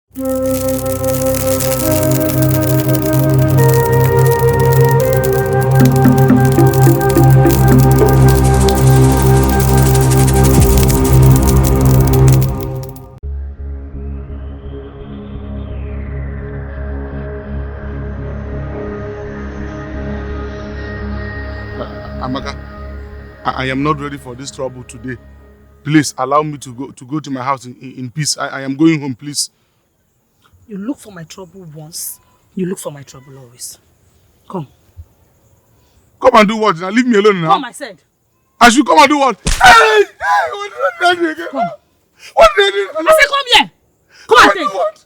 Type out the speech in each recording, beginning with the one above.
Amaka, I am not ready for this trouble today. Please allow me to go to my house in peace. I am going home, please. You look for my trouble once, you look for my trouble always. Come. Come and do what? Now leave me alone now. Come, I said. I should come and do what? Hey! What did I do again? Come. What did I do? I said come here. Come and take. What?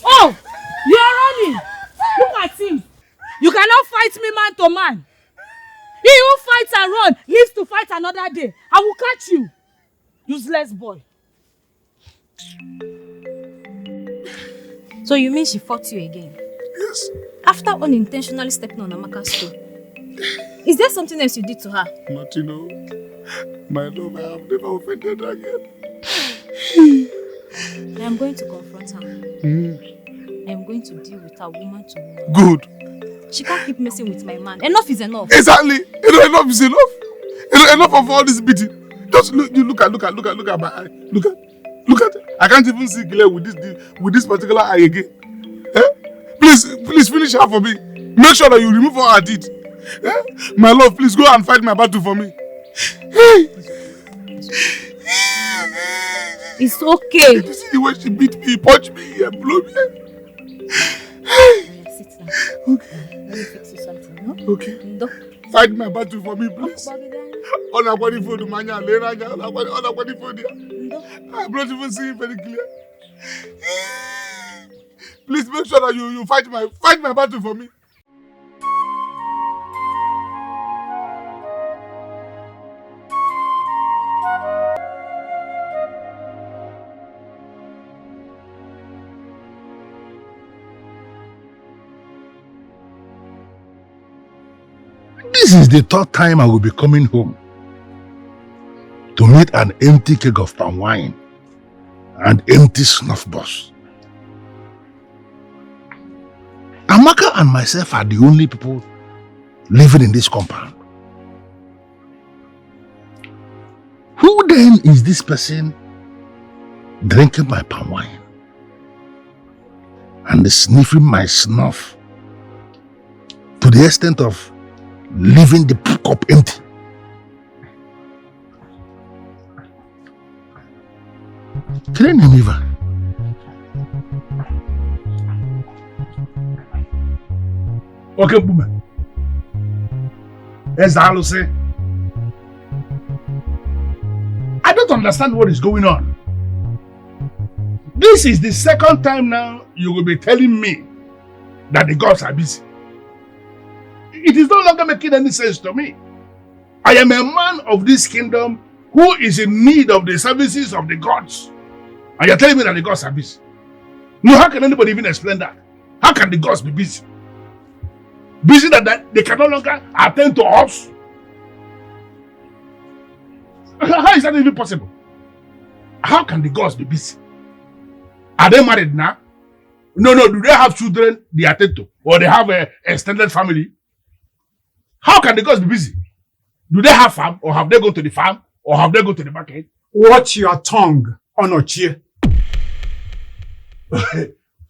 Oh! You are running. Look at him. You cannot fight me man to man. He who fights and run lives to fight another day. I will catch you. Useless boy. So you mean she fought you again? Yes. After unintentionally stepping on Amaka's toe. Is there something else you did to her? Nothing, no. My love, I have never offended her again. I am going to confront her. I am going to deal with her woman to woman. Good. She can't keep messing with my man. Enough is enough. Exactly. Enough is enough. Enough of all this beating. Just look at my eye. Look at. I can't even see clear with this particular eye again. Eh? Please finish her for me. Make sure that you remove all her teeth. Eh? My love, please go and fight my battle for me. It's okay. Did you see the way she beat me, punch me, and blow me? Sit down. Okay. Let me fix you something, no? Okay. Fight my battle for me, please. I'm not going to I'm not even seeing very clear. Please make sure that you fight my battle for me. This is the third time I will be coming home to meet an empty keg of palm wine and empty snuff box. Amaka and myself are the only people living in this compound. Who then is this person drinking my palm wine and sniffing my snuff to the extent of leaving the cup empty? Can I name her? Okay, Boomer. As I say, I don't understand what is going on. This is the second time now you will be telling me that the gods are busy. It is no longer making any sense to me. I am a man of this kingdom who is in need of the services of the gods. And you're telling me that the gods are busy. No, how can anybody even explain that? How can the gods be busy? Busy that they can no longer attend to us? How is that even possible? How can the gods be busy? Are they married now? No, do they have children they attend to? Or they have an extended family? How can the gods be busy? Do they have farm? Or have they gone to the farm? Or have they gone to the market? Watch your tongue, Onochie.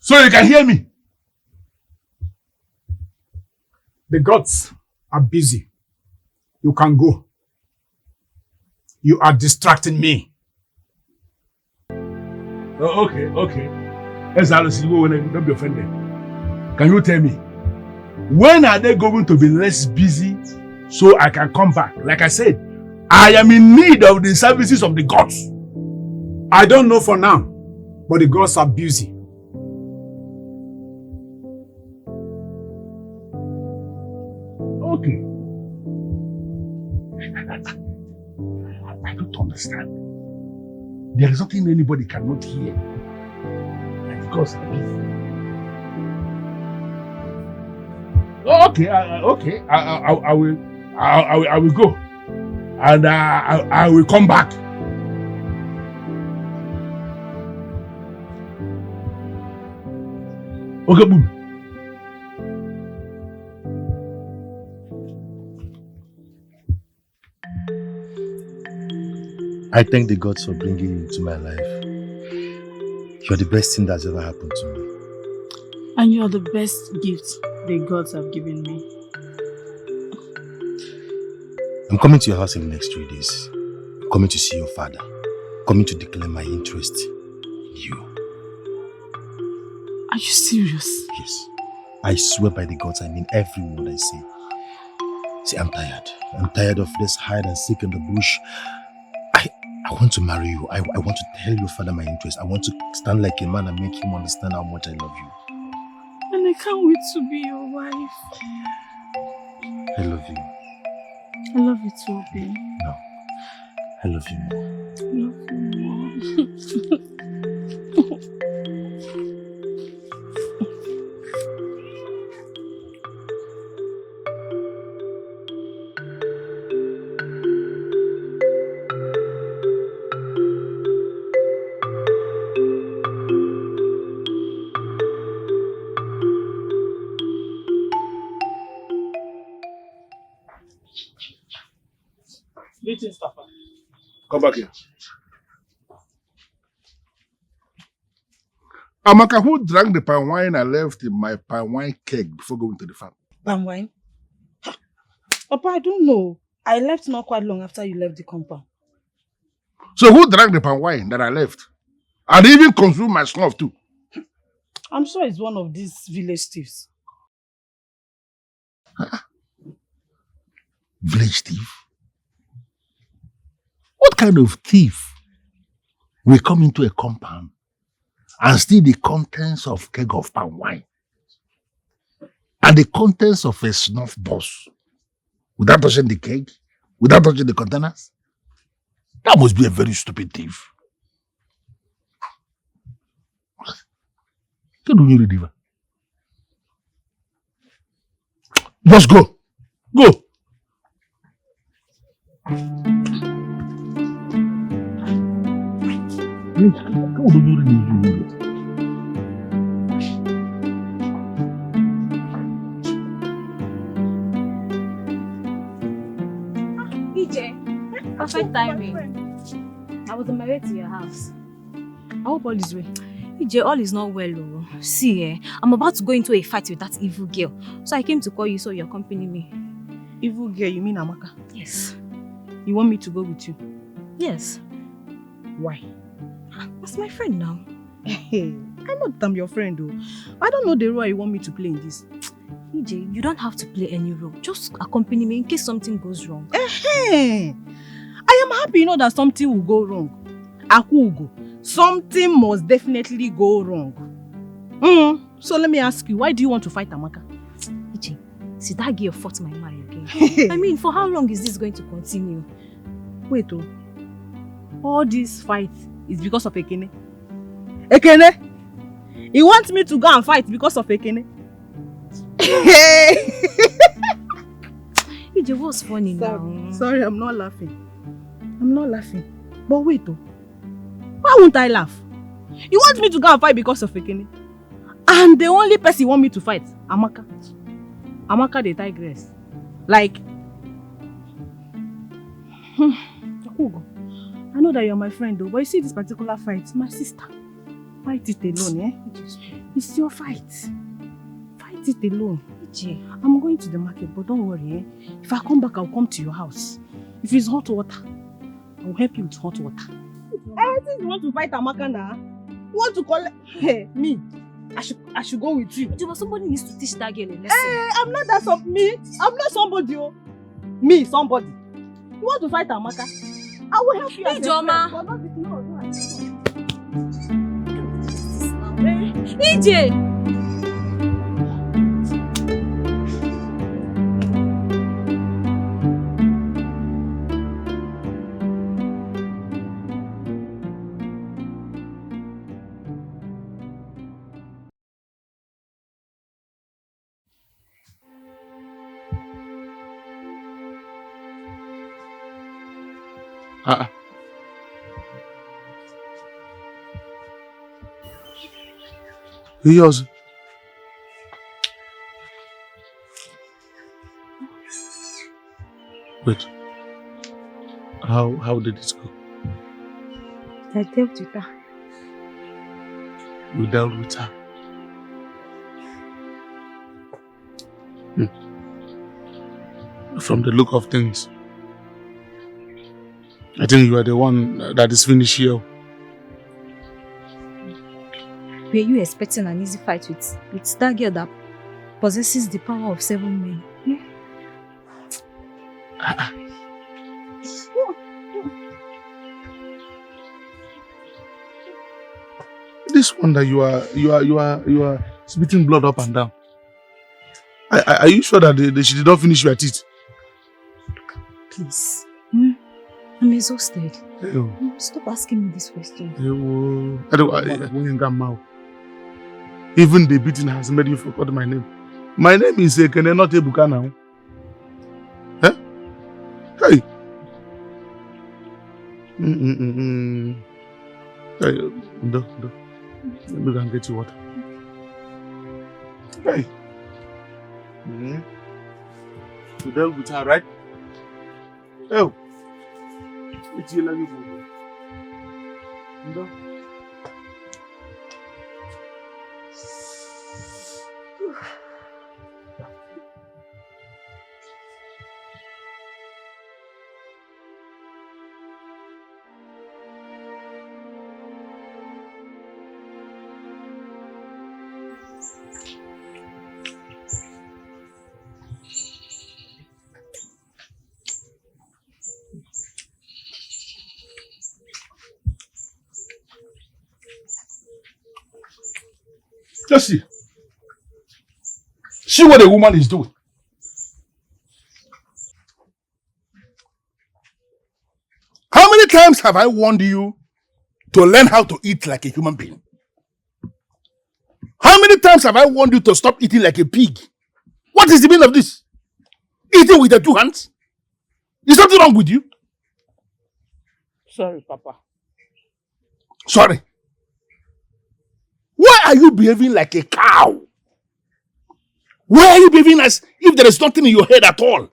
So you can hear me? The gods are busy. You can go. You are distracting me. Oh, okay. Don't be offended. Can you tell me, when are they going to be less busy so I can come back? Like I said, I am in need of the services of the gods. I don't know for now, but the gods are busy. Okay. I don't understand. There is nothing anybody cannot hear. And the gods are busy. Okay. I will go, and I will come back. Okay, boom. I thank the gods for bringing you into my life. You're the best thing that's ever happened to me. And you're the best gift the gods have given me. I'm coming to your house in the next 3 days. I'm coming to see your father. I'm coming to declare my interest in you. Are you serious? Yes. I swear by the gods, I mean every word I say. See, I'm tired. I'm tired of this hide and seek in the bush. I want to marry you. I want to tell your father my interest. I want to stand like a man and make him understand how much I love you. And I can't wait to be your wife. I love you. I love you too, babe. No. I love you more. I love you more. Come back here. Amaka, who drank the palm wine I left in my palm wine keg before going to the farm? Palm wine? Papa, I don't know. I left not quite long after you left the compound. So who drank the palm wine that I left? And even consumed my snuff too? I'm sure it's one of these village thieves. Village thief? What kind of thief will come into a compound and steal the contents of keg of palm wine and the contents of a snuff box without touching the keg, without touching the containers? That must be a very stupid thief. What do you really do? Just go. Go. EJ, perfect timing. I was on my way to your house. I hope all is well. EJ, all is not well. Oh. See, I'm about to go into a fight with that evil girl. So I came to call you so you accompany me. Evil girl, you mean Amaka? Yes. You want me to go with you? Yes. Why? That's my friend now. Hey, I know that I'm your friend though. I don't know the role you want me to play in this. EJ, you don't have to play any role. Just accompany me in case something goes wrong. Hey, I am happy you know that something will go wrong. Akugo, something must definitely go wrong. So let me ask you, why do you want to fight Amaka? EJ, see that girl fought my man again. I mean, for how long is this going to continue? Wait, all this fight is because of Ekene? Ekene? He wants me to go and fight because of Ekene? EJ, what's funny now? Sorry, I'm not laughing. I'm not laughing. But wait, why won't I laugh? You want me to go and fight because of Ekene? And the only person you want me to fight, Amaka. Amaka the Tigress. Like, Ugo, I know that you're my friend though, but you see this particular fight, my sister. Fight it alone, eh? It's your fight. Fight it alone. I'm going to the market, but don't worry, eh? If I come back, I'll come to your house. If it's hot water, I'll help you with hot water. I think you want to fight Amaka now. You want to call me? I should go with you. But somebody needs to teach that girl a lesson. I'm not that me. I'm not somebody. Me, somebody. You want to fight Amaka? I will help you. Hey, Joma. EJ! Ugezu, Wait. How did it go? I dealt with her. You dealt with her? From the look of things, I think you are the one that is finished here. Were you expecting an easy fight with that girl that possesses the power of 7 men? This one that you are spitting blood up and down. Are you sure that she did not finish your teeth? Please. I'm exhausted. Stop asking me this question. Even the beating has made you forget my name. My name is Ekene, not Ebuka now. Huh? Hey. Hey, no. Let me go and get you water. Hey. You dealt with her, right? Oh. It's you, no. Just see. See what a woman is doing. How many times have I warned you to learn how to eat like a human being? How many times have I warned you to stop eating like a pig? What is the meaning of this? Eating with the 2 hands? Is something wrong with you? Sorry, Papa. Sorry. Why are you behaving like a cow? Why are you behaving as if there is nothing in your head at all?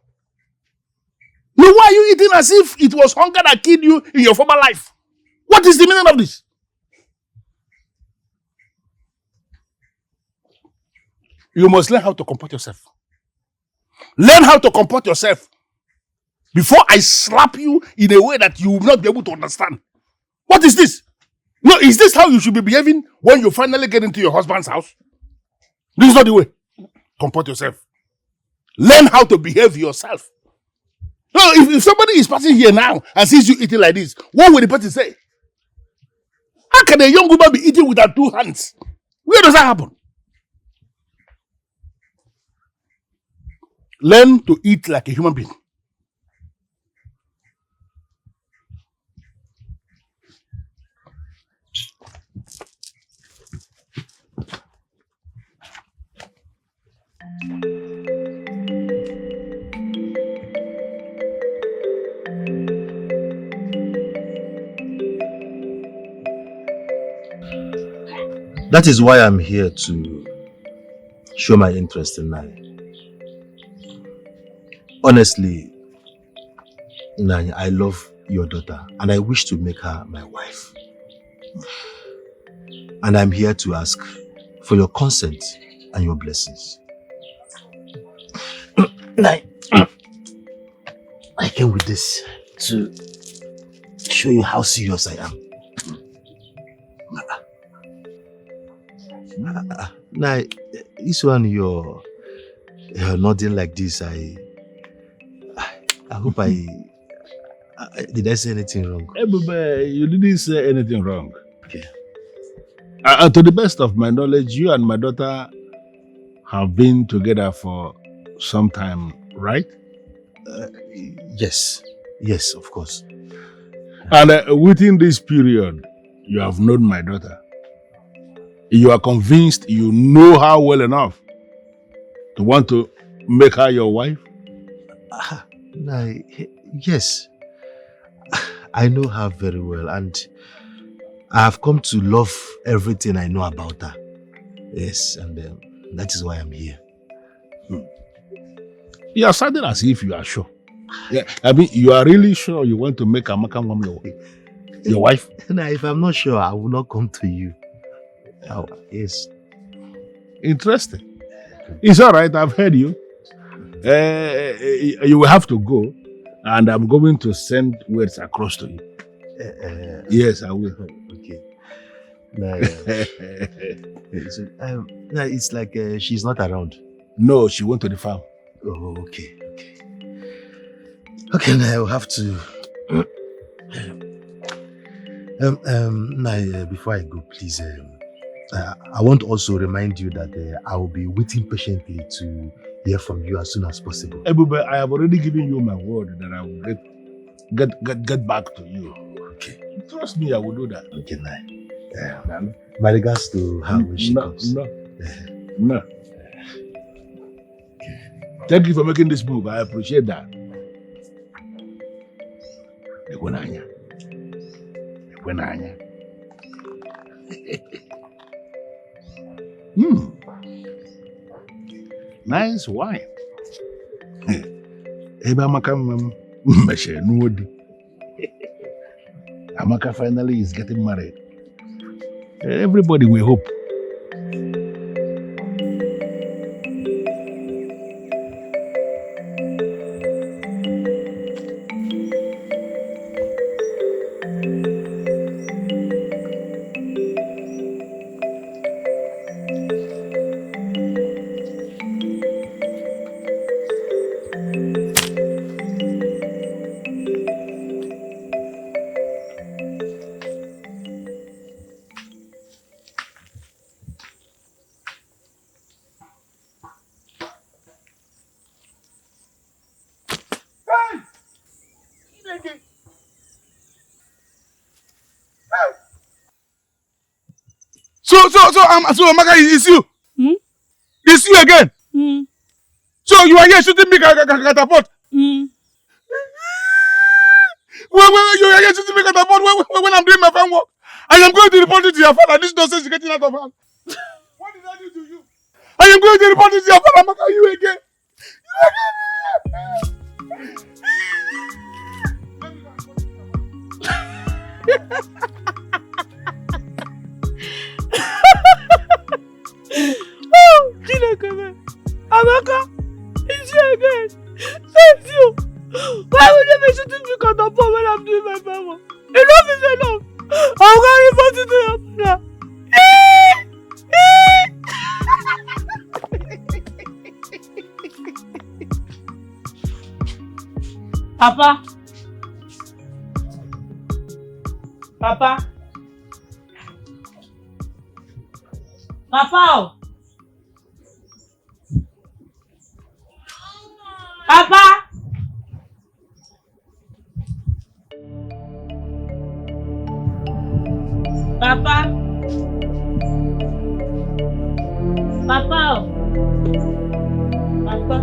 No, why are you eating as if it was hunger that killed you in your former life? What is the meaning of this? You must learn how to comport yourself. Learn how to comport yourself before I slap you in a way that you will not be able to understand. What is this? No, is this how you should be behaving when you finally get into your husband's house? This is not the way. Comport yourself. Learn how to behave yourself. No, if somebody is passing here now and sees you eating like this, what will the person say? How can a young woman be eating without 2 hands? Where does that happen? Learn to eat like a human being. That is why I'm here to show my interest in Nai. Honestly, Nai, I love your daughter and I wish to make her my wife. And I'm here to ask for your consent and your blessings. Nai, I came with this to show you how serious I am. Now, this one you're nodding like this. I hope did I say anything wrong? Abba, you didn't say anything wrong. Okay. To the best of my knowledge, you and my daughter have been together for some time, right? Yes, of course. And within this period, you have known my daughter. You are convinced you know her well enough to want to make her your wife? Yes. I know her very well and I have come to love everything I know about her. Yes, and that is why I'm here. You are sounding as if you are sure. Yeah, I mean, you are really sure you want to make Amaka mom your wife? Now, if I'm not sure, I will not come to you. Oh, yes. Interesting. It's all right. I've heard you. You will have to go, and I'm going to send words across to you. Yes, I will. Okay. No, no, it's like she's not around. No, she went to the farm. Oh, okay. Okay, now I'll have to. Now, before I go, please, I want to also remind you that I will be waiting patiently to hear from you as soon as possible. Ebube, I have already given you my word that I will get back to you. Okay. Trust me, I will do that. Okay, now. My regards to her when she comes. No. Thank you for making this move. I appreciate that. Ekwenanya. Nice wine. Ebe Amaka meshe nuodi. Amaka finally is getting married. Everybody will hope. So Amaka, it's you. Hmm? It's you again. Hmm. So you are here shooting me catapult. Hmm. When you are here shooting me catapult when I'm doing my farm work. I am going to report it to your father. This nonsense is getting out of hand. What did I do to you? I am going to report it to your father, Amaka. You again. Oh, Chineke, Amaka, it's you again. Thank you. Why would you be shooting me catapult when I'm doing my farm work? Enough is enough. I'm going to report it to your father. Papa. Papa. Papa. Papa. Papa. Papa. Papa.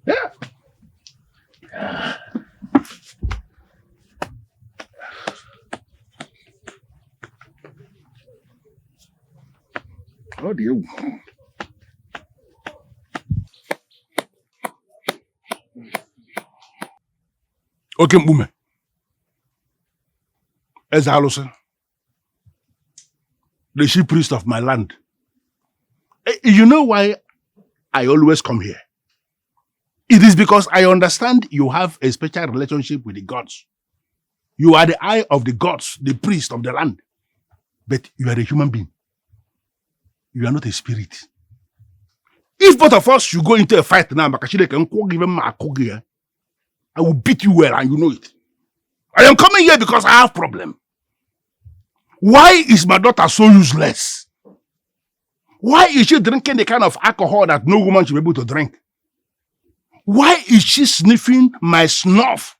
Yeah. Oh dear. Okay, Mbume. Ezalosa, the chief priest of my land. You know why I always come here? It is because I understand you have a special relationship with the gods. You are the eye of the gods, the priest of the land. But you are a human being. You are not a spirit. If both of us should go into a fight now, I will beat you well and you know it. I am coming here because I have a problem. Why is my daughter so useless? Why is she drinking the kind of alcohol that no woman should be able to drink? Why is she sniffing my snuff?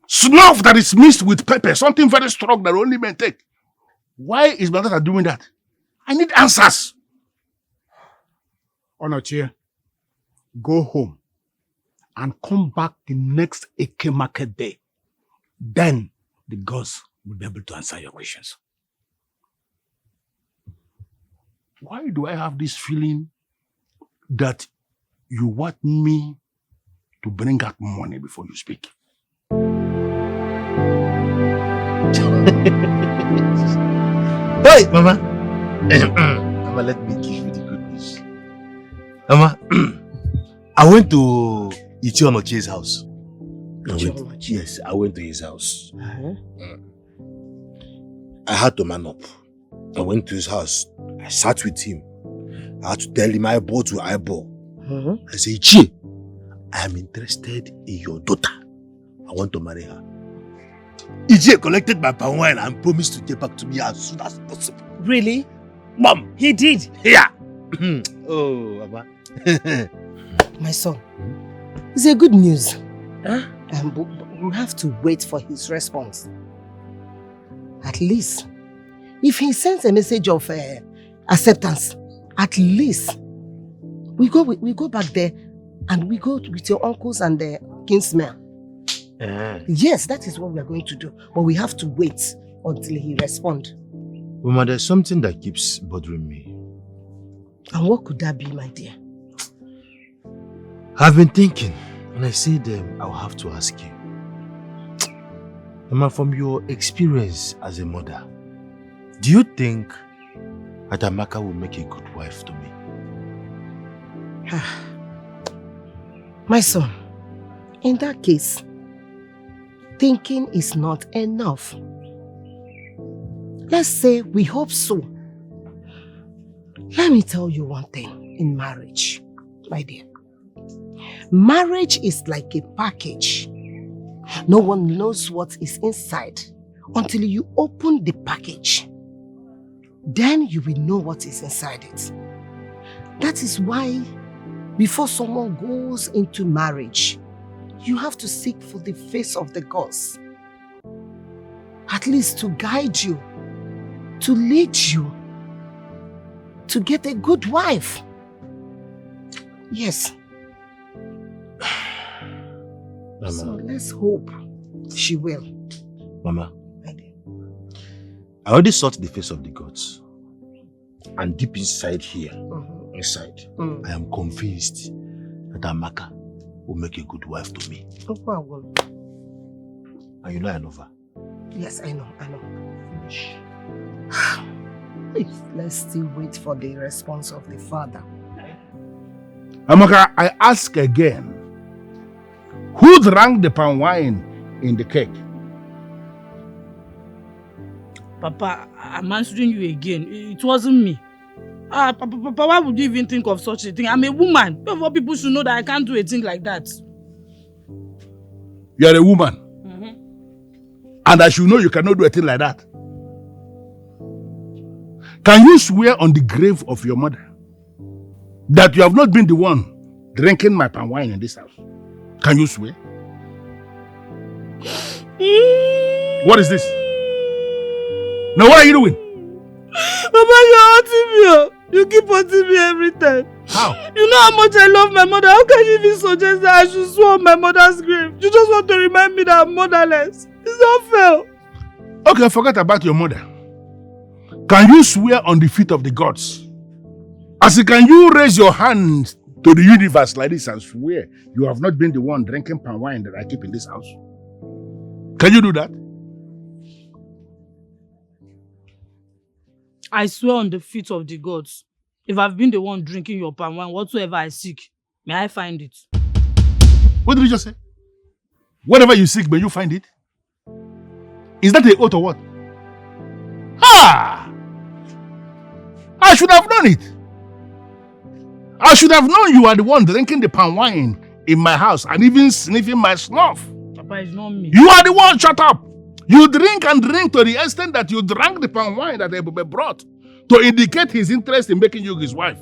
Snuff that is mixed with pepper, something very strong that only men take. Why is my daughter doing that? I need answers. Onochie, go home and come back the next Eke market day. Then the gods will be able to answer your questions. Why do I have this feeling that you want me to bring out money before you speak? Hey, Mama. Mama, let me give you the good news. Mama, I went to Xiolla's house. Yes, I went to his house. I had to man up. I went to his house. I sat with him. I had to tell him eyeball to eyeball. I said, Chi, I am interested in your daughter. I want to marry her. EJ collected my palm wine and promised to get back to me as soon as possible. Really? Mom! He did? Yeah! Oh, Abba. My son, it's a good news. But we have to wait for his response. At least, if he sends a message of acceptance, at least we go back there and we go with your uncles and the kinsmen. Yes, that is what we are going to do. But we have to wait until he responds. Mama, there's something that keeps bothering me. And what could that be, my dear? I've been thinking, and I said I'll have to ask you. Mama, from your experience as a mother, do you think that Amaka will make a good wife to me? My son, in that case, thinking is not enough. Let's say we hope so. Let me tell you one thing in marriage, my dear. Marriage is like a package. No one knows what is inside until you open the package. Then you will know what is inside it. That is why before someone goes into marriage, you have to seek for the face of the gods. At least to guide you, to lead you, to get a good wife. Yes. Mama. So let's hope she will. Mama, I already sought the face of the gods. And deep inside here, I am convinced that Amaka will make a good wife to me. Oh, I will. And you know I love her. Yes, I know. Let's still wait for the response of the father. Amaka, I ask again, who drank the palm wine in the cake? Papa, I'm answering you again. It wasn't me. Papa, why would you even think of such a thing? I'm a woman. Before people should know that I can't do a thing like that. You are a woman. And I should know you cannot do a thing like that. Can you swear on the grave of your mother that you have not been the one drinking my palm wine in this house? Can you swear? What is this? Now what are you doing? Papa, you're hurting me. You keep hurting me every time. How? You know how much I love my mother. How can you even suggest that I should swear on my mother's grave? You just want to remind me that I'm motherless. It's not fair. Okay, forget about your mother. Can you swear on the feet of the gods? Can you raise your hand to the universe like this and swear you have not been the one drinking palm wine that I keep in this house? Can you do that? I swear on the feet of the gods. If I've been the one drinking your palm wine, whatsoever I seek, may I find it? What did you just say? Whatever you seek, may you find it? Is that an oath or what? Ha! I should have known it. I should have known you are the one drinking the palm wine in my house and even sniffing my snuff. Papa, it's not me. You are the one, shut up. You drink and drink to the extent that you drank the palm wine that Abba brought to indicate his interest in making you his wife.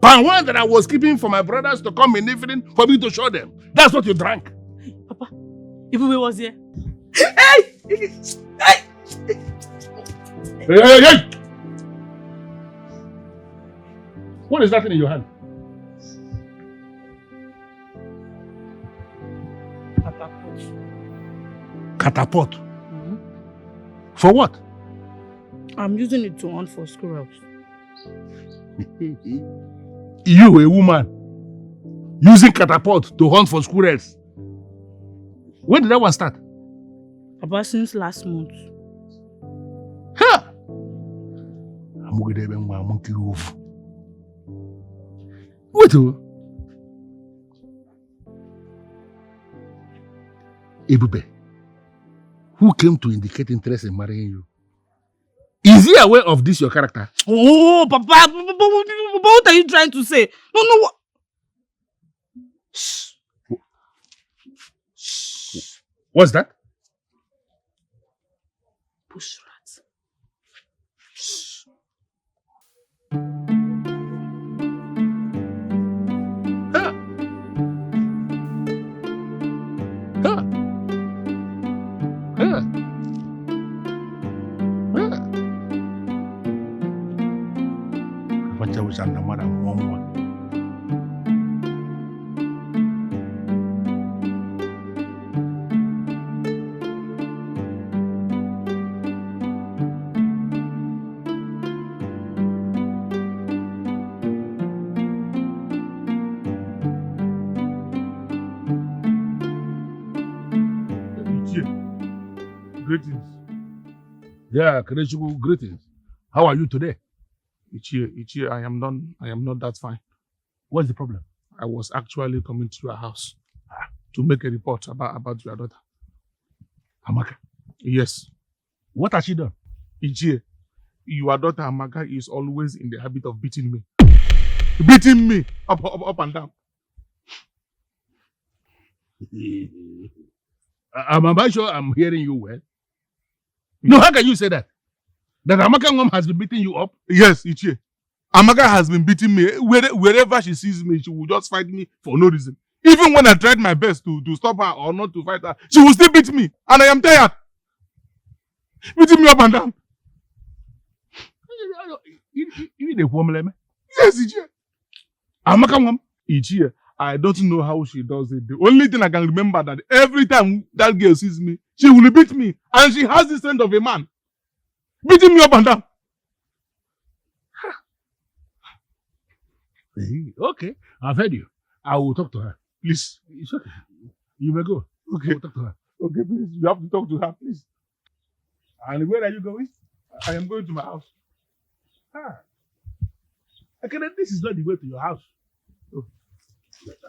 Palm wine that I was keeping for my brothers to come in evening for me to show them. That's what you drank. Papa, Ibube was here. Hey! Hey! Hey! What is that thing in your hand? Catapult. Mm-hmm. For what? I'm using it to hunt for squirrels. You, a woman, using catapult to hunt for squirrels. When did that one start? Papa, since last month. Ha! I'm going to be monkey roof. Wait, Ibube, who came to indicate interest in marrying you? Is he aware of this, your character? Oh, Papa, what are you trying to say? No, what? Shh. What's that? Bush rat. Shh. Huh. Huh. Huh. What was under Madam Mom? Greetings. Yeah, Kerechuku, greetings. How are you today? Ichie, I am not that fine. What's the problem? I was actually coming to your house to make a report about your daughter. Amaka? Yes. What has she done? Ichie, your daughter Amaka is always in the habit of beating me. Beating me up and down. I'm sure I'm hearing you well. No, how can you say that? That Amaka mom has been beating you up? Yes, Ichie. Amaka has been beating me. Wherever she sees me, she will just fight me for no reason. Even when I tried my best to stop her or not to fight her, she will still beat me. And I am tired. Beating me up and down. You need a woman, yes, Ichie. Amaka mom? Ichie, I don't know how she does it. The only thing I can remember that every time that girl sees me, she will beat me. And she has the strength of a man. Beating me up and down. Okay, I've heard you. I will talk to her. Please. It's okay. You may go. Okay. I will talk to her. Okay, please. You have to talk to her, please. And where are you going? I am going to my house. Okay, then this is not the way to your house. Oh.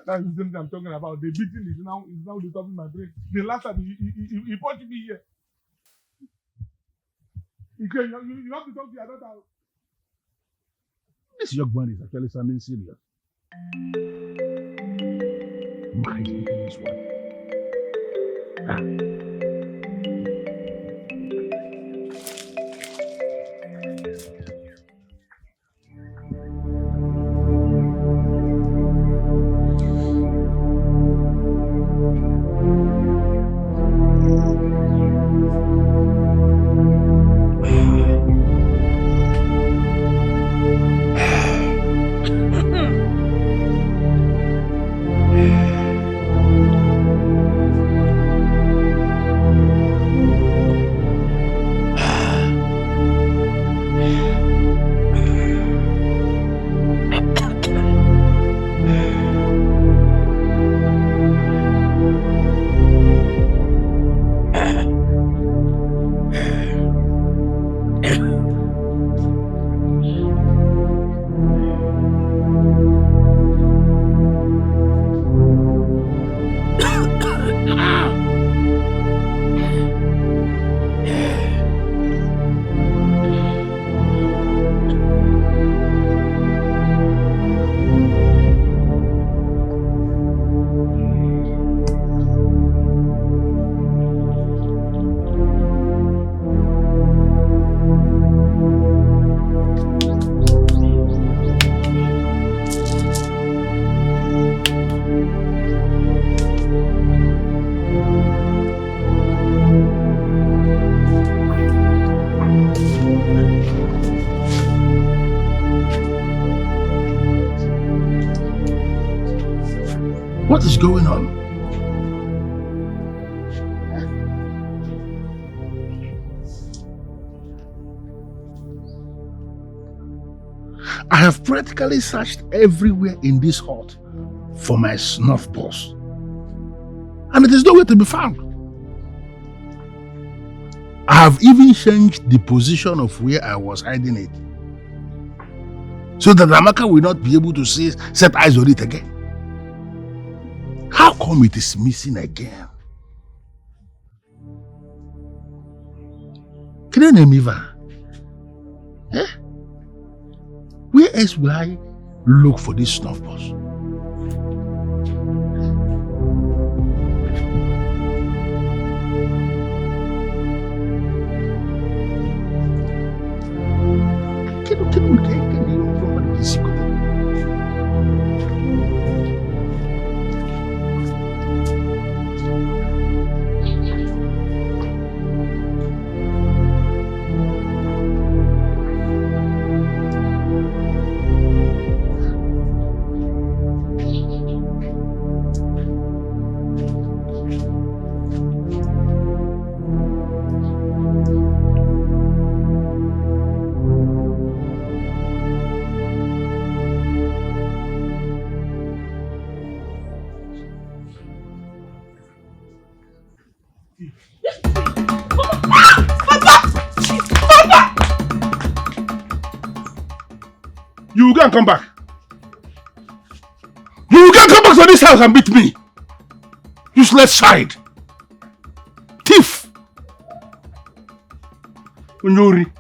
That's the thing I'm talking about. The beating is now disturbing my brain. The last time he punched me here. You have to talk to your daughter. This young man is actually sounding serious. Look at this one. What is going on? I have practically searched everywhere in this hut for my snuff box, and it is nowhere to be found. I have even changed the position of where I was hiding it, so that Amaka will not be able to set eyes on it again. How come it is missing again? Can you name Eva? Eh? Where else will I look for this snuff box? You will go and come back. You will go and come back to this house and beat me. Useless child. Thief. Unyori.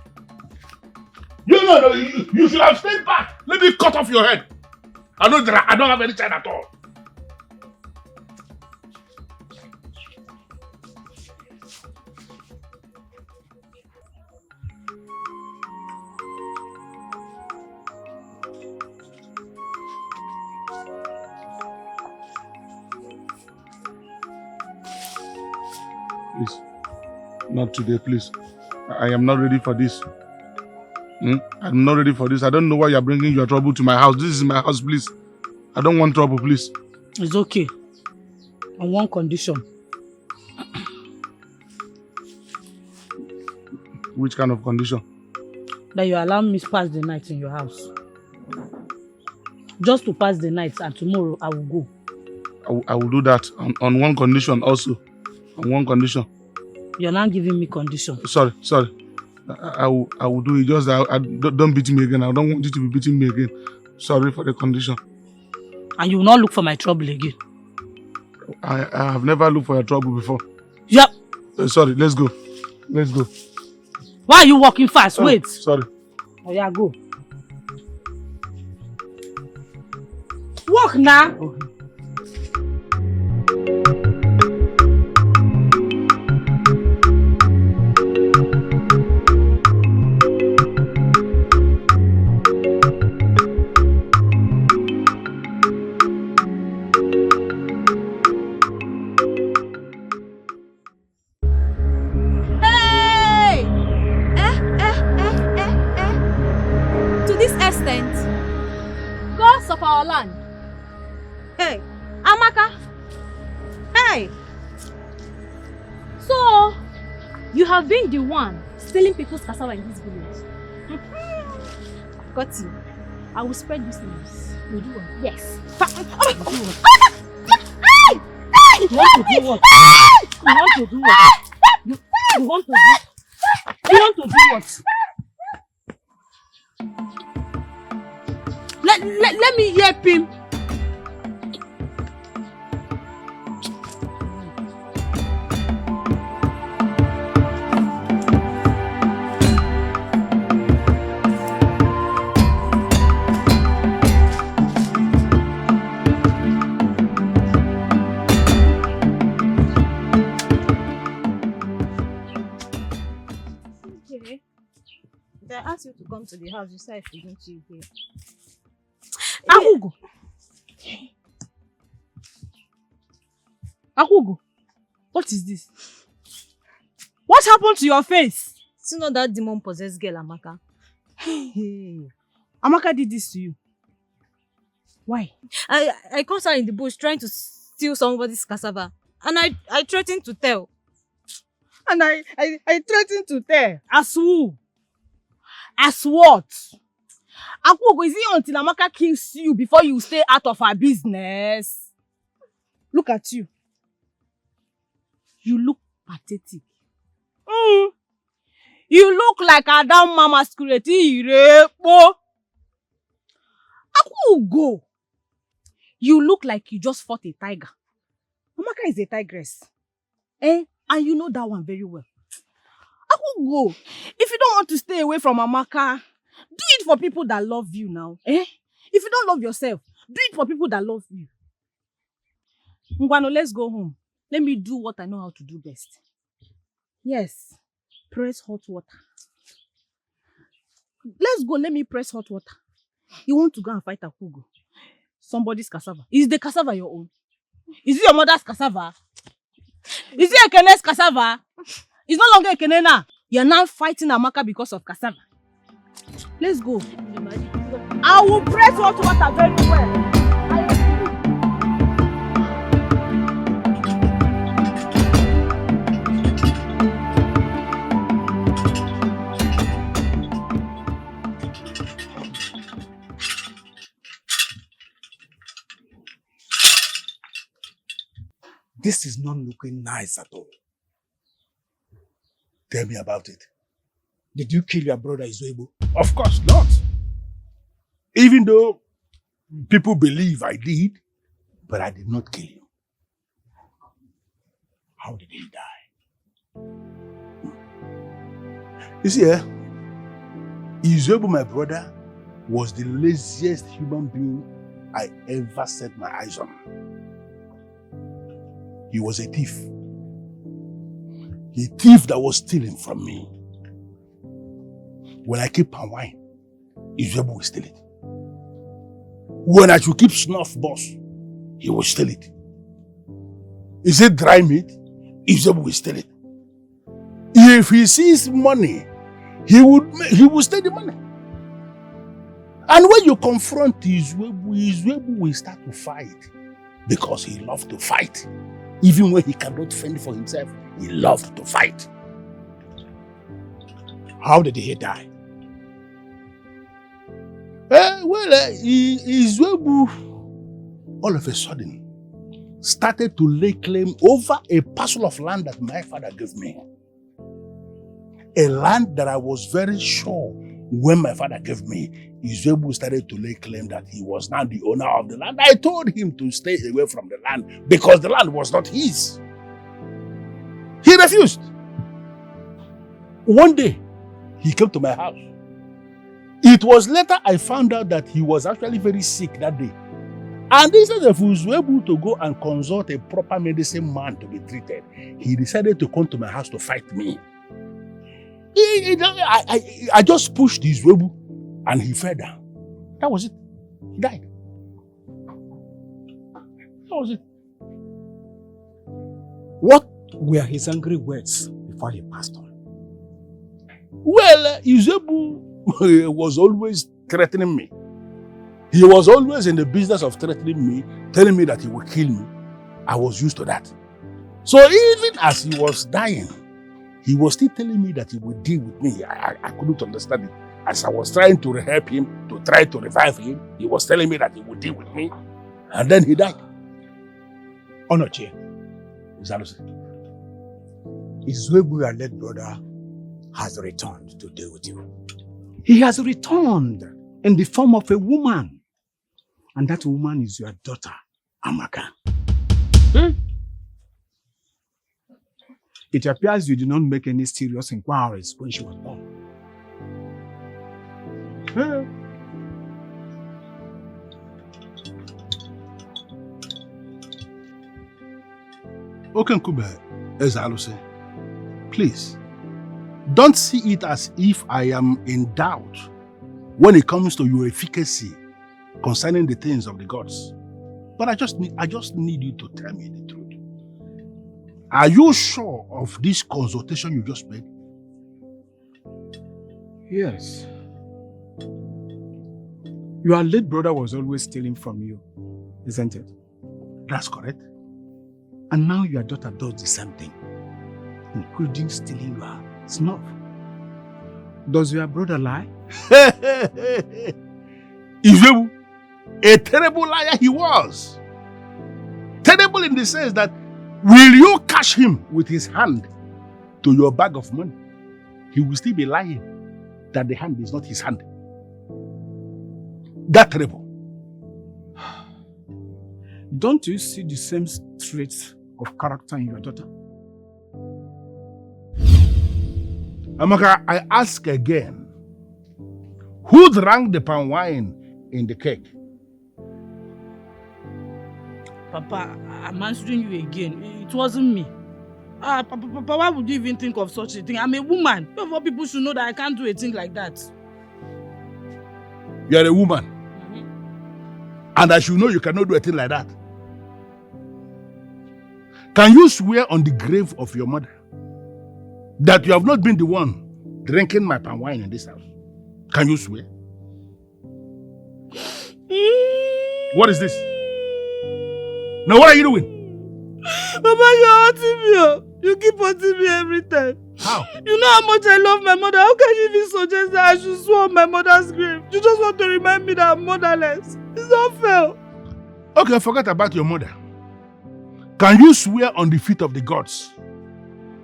No, you should have stayed back. Let me cut off your head. I don't have any child at all. Please, not today, please. I am not ready for this. I'm not ready for this. I don't know why you're bringing your trouble to my house. This is my house, please. I don't want trouble, please. It's okay. On one condition. Which kind of condition? That you allow me to pass the night in your house. Just to pass the night, and tomorrow I will go. I will do that on one condition also. On one condition. You're not giving me condition. Sorry. I will do it. Just don't beat me again. I don't want you to be beating me again. Sorry for the condition. And you will not look for my trouble again. I have never looked for your trouble before. Yep. Sorry, let's go. Let's go. Why are you walking fast? Wait. Sorry. Oh yeah, go. Walk now. Okay. Of our land. Hey, Amaka. Hey. So, you have been the one stealing people's cassava in this village. Got you. I will spread this news. You do what? Yes. You want to do what? You want to do what? You want to do what? Let me help him. Okay. If I ask you to come to the house, you say I shouldn't you here. Akugo. Akugo, what is this? What happened to your face? It's not that demon-possessed girl, Amaka. Hey, Amaka did this to you. Why? I caught her in the bush trying to steal somebody's cassava. And I threatened to tell. And I threatened to tell. As who? As what? Akugo, is it until Amaka kills you before you stay out of her business? Look at you. You look pathetic. You look like Adam Mama Skureti Irepo. Akugo, you look like you just fought a tiger. Amaka is a tigress. And you know that one very well. Akugo, if you don't want to stay away from Amaka, do it for people that love you now. If you don't love yourself, do it for people that love you. Ngwano, let's go home. Let me do what I know how to do best. Yes, press hot water. Let's go, let me press hot water. You want to go and fight Akugo? Somebody's cassava. Is the cassava your own? Is it your mother's cassava? Is it Ekene's cassava? It's no longer Ekene now. You're now fighting Amaka because of cassava. Let's go. I will press hot water very well. This is not looking nice at all. Tell me about it. Did you kill your brother Izuebo? Of course not. Even though people believe I did, but I did not kill him. How did he die? You see, Izuebo, my brother, was the laziest human being I ever set my eyes on. He was a thief. A thief that was stealing from me. When I keep palm wine, Izuebo will steal it. When I should keep snuff boss, he will steal it. Is it dry meat? Izuebo will steal it. If he sees money, he will steal the money. And when you confront Izuebo will start to fight because he loves to fight. Even when he cannot fend for himself, he loved to fight. How did he die? Izuebo, all of a sudden, started to lay claim over a parcel of land that my father gave me. A land that I was very sure when my father gave me, Izuebo started to lay claim that he was now the owner of the land. I told him to stay away from the land because the land was not his. He refused. One day, he came to my house. It was later I found out that he was actually very sick that day. And instead of Izuebo to go and consult a proper medicine man to be treated, he decided to come to my house to fight me. I just pushed Izuebo and he fell down. That was it. He died. That was it. What were his angry words before he passed on? Well, Izuebo was always threatening me. He was always in the business of threatening me, telling me that he would kill me. I was used to that. So even as he was dying, he was still telling me that he would deal with me. I couldn't understand it. As I was trying to help him, to try to revive him, he was telling me that he would deal with me. And then he died. Onochie, Izuebo, your late brother, has returned to deal with you. He has returned in the form of a woman. And that woman is your daughter, Amaka. It appears you did not make any serious inquiries when she was born. Okenkube Ezaluse, please, don't see it as if I am in doubt when it comes to your efficacy concerning the things of the gods. But I just need you to tell me the truth. Are you sure of this consultation you just made? Yes. Your late brother was always stealing from you, isn't it? That's correct. And now your daughter does the same thing, including stealing your snuff. Does your brother lie? Ugezu, a terrible liar he was. Terrible in the sense that, will you catch him with his hand to your bag of money? He will still be lying that the hand is not his hand. That terrible. Don't you see the same traits of character in your daughter? Amaka, I ask again, who drank the palm wine in the cake? Papa, I'm answering you again. It wasn't me. Papa, why would you even think of such a thing? I'm a woman. Before people should know that I can't do a thing like that. You are a woman. And I should know you cannot do a thing like that. Can you swear on the grave of your mother that you have not been the one drinking my palm wine in this house? Can you swear? What is this? Now what are you doing? Papa, you're hurting me. You keep hurting me every time. How? You know how much I love my mother. How can you even suggest that I should swear on my mother's grave? You just want to remind me that I'm motherless. It's not fair. Okay, forget about your mother. Can you swear on the feet of the gods?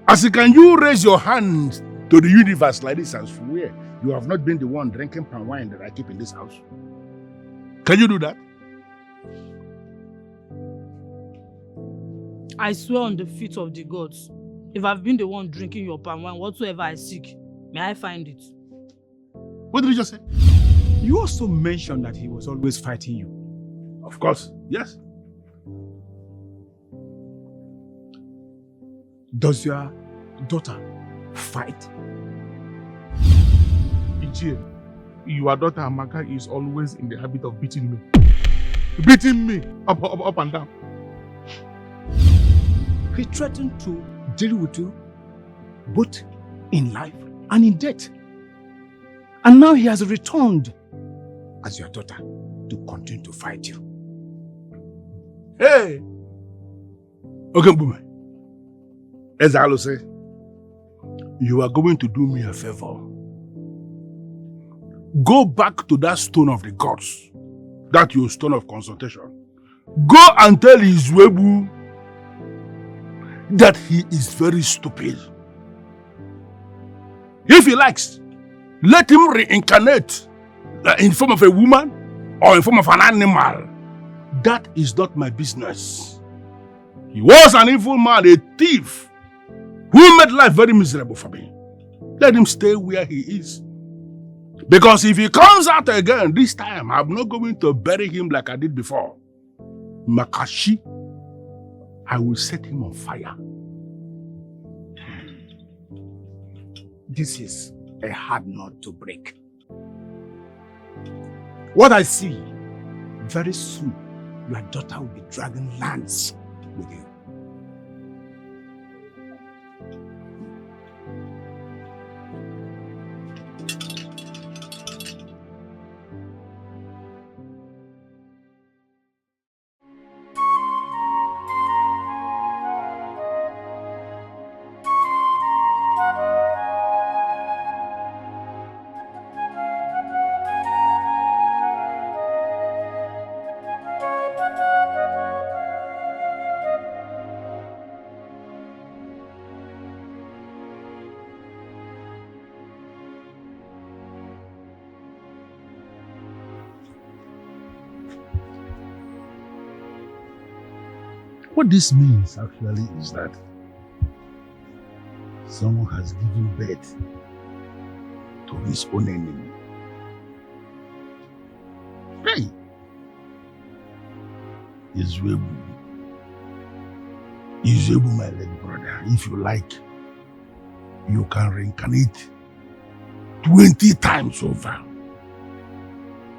As in, can you raise your hand to the universe like this and swear you have not been the one drinking palm wine that I keep in this house? Can you do that? I swear on the feet of the gods. If I've been the one drinking your palm wine, whatsoever I seek, may I find it. What did you just say? You also mentioned that he was always fighting you. Of course, yes. Does your daughter fight? Ichie, your daughter Amaka is always in the habit of beating me. Beating me up and down. He threatened to deal with you both in life and in death. And now he has returned as your daughter to continue to fight you. Hey! Okay, Buma. As I say, you are going to do me a favor. Go back to that stone of the gods, that your stone of consultation. Go and tell Xiolla that he is very stupid. If he likes, let him reincarnate in form of a woman or in form of an animal. That is not my business. He was an evil man, a thief, who made life very miserable for me. Let him stay where he is. Because if he comes out again, this time, I'm not going to bury him like I did before. Makashi, I will set him on fire. This is a hard nut to break. What I see, very soon, your daughter will be dragging lands with you. What this means actually is that someone has given birth to his own enemy. Hey! Xiolla, my late brother, if you like, you can reincarnate 20 times over.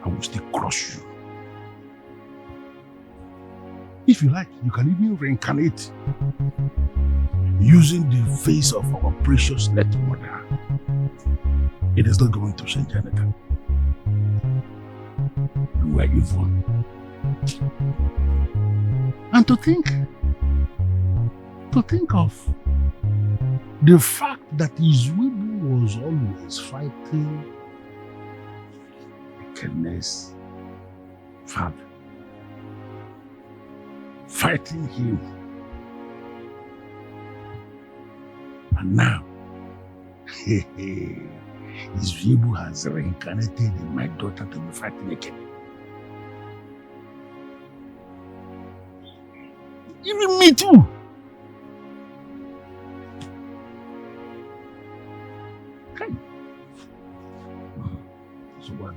I will still crush you. If you like, you can even reincarnate using the face of our precious late mother. It is not going to change anything. You are evil. And to think to think of the fact that Izwibu was always fighting Ekene's father. Fighting him. And now, Izwibu has reincarnated in my daughter to be fighting Ekene. Even me too. Okay. So what?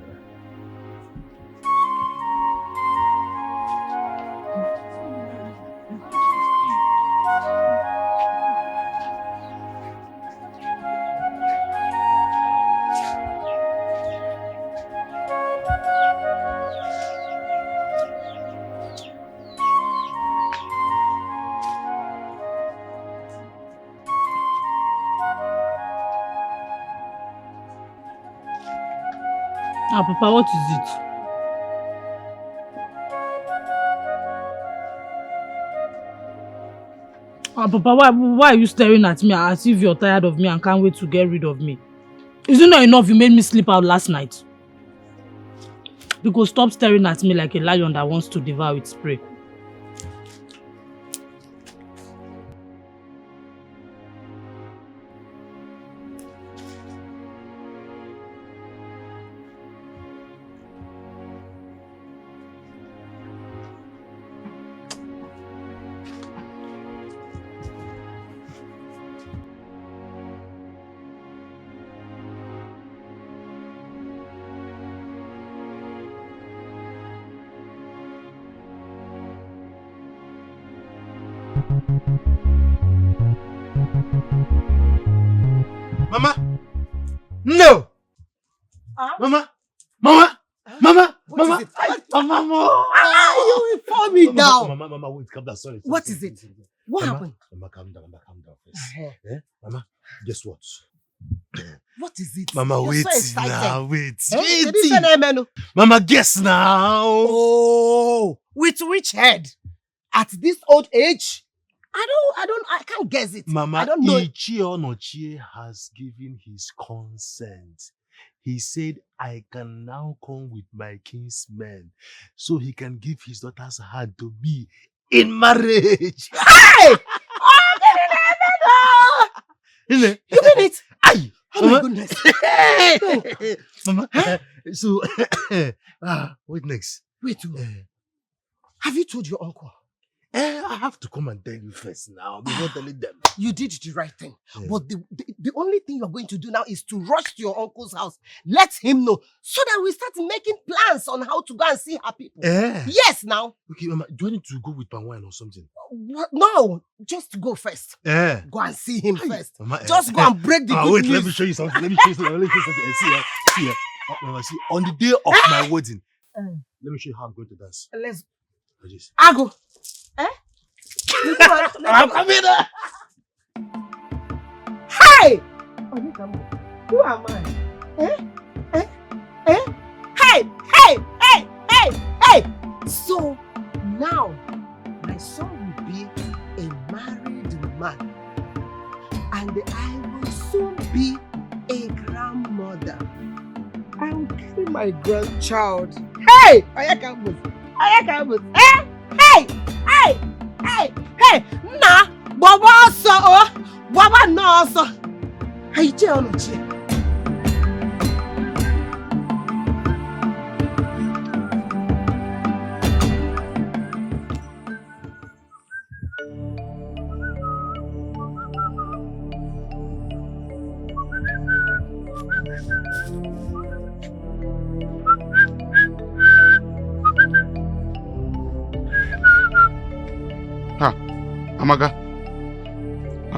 Ah, Papa, what is it? Ah, Papa, why are you staring at me as if you're tired of me and can't wait to get rid of me? Is it not enough you made me sleep out last night? Because stop staring at me like a lion that wants to devour its prey. Mama! No! Mama! Mama! Mama! Mama! Mama! You will fall me down. Mama, wait, calm down. Sorry. What is it? What happened? Mama, calm down first. Mama, guess what? What is it? Mama, You're wait so excited. now, wait. Did you say no, Menu? Mama, guess now. Oh, with which head? At this old age? I can't guess it. Mama, I don't know. Ichie Onochie has given his consent. He said, I can now come with my kinsmen so he can give his daughter's hand to me in marriage. Hey! Oh, you mean it? Aye. Oh Mama. my goodness. Mama, so, what next? Wait, have you told your uncle? I have to come and tell you first now before telling them. You did the right thing. But the only thing you're going to do now is to rush to your uncle's house. Let him know so that we start making plans on how to go and see her people. Yes, now. Okay, Mama, do I need to go with palm wine or something? What? No, just go first. Go and see him first. Mama, just go and break the good wait, news. let me show you something. See, see, on the day of my wedding, let me show you how I'm going to dance. Let's. Like this. I go. I'm coming. Hey! Who am I? Hey! So now my son will be a married man, and I will soon be a grandmother. I will carry my grandchild. Hey! Hey! Nah! Baba also! Baba no also! Hey, Xiolla.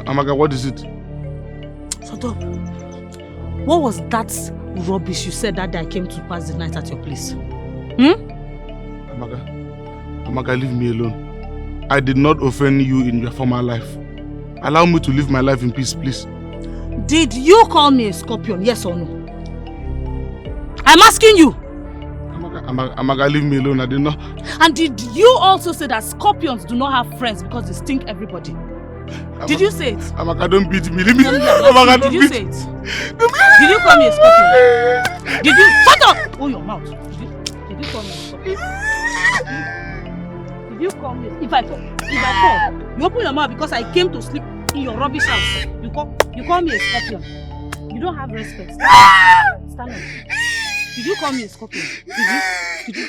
Amaka, what is it? Shut up. What was that rubbish you said that day I came to pass the night at your place? Amaka, leave me alone. I did not offend you in your former life. Allow me to live my life in peace, please. Did you call me a scorpion, yes or no? I'm asking you. Amaka, leave me alone. I did not. And did you also say that scorpions do not have friends because they stink everybody? Did you say it? Amaka, don't beat me. Leave me. Amaka, did you say it? Did you call me a scorpion? Did you? Shut up! Oh, your mouth. Did you call me a scorpion? Did you call me? If I call, you open your mouth because I came to sleep in your rubbish house. You call me a scorpion. You don't have respect. Stand up. Did you call me a scorpion? Did you?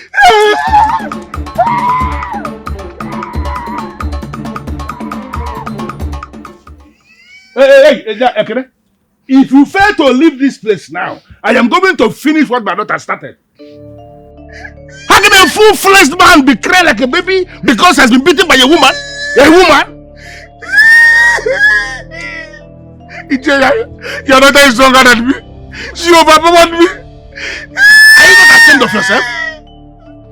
Hey, Ekene. If you fail to leave this place now, I am going to finish what my daughter started. How can a full-fledged man be crying like a baby because he has been beaten by a woman? A woman? Your daughter is stronger than me. She overpowered me. Are you not ashamed of yourself?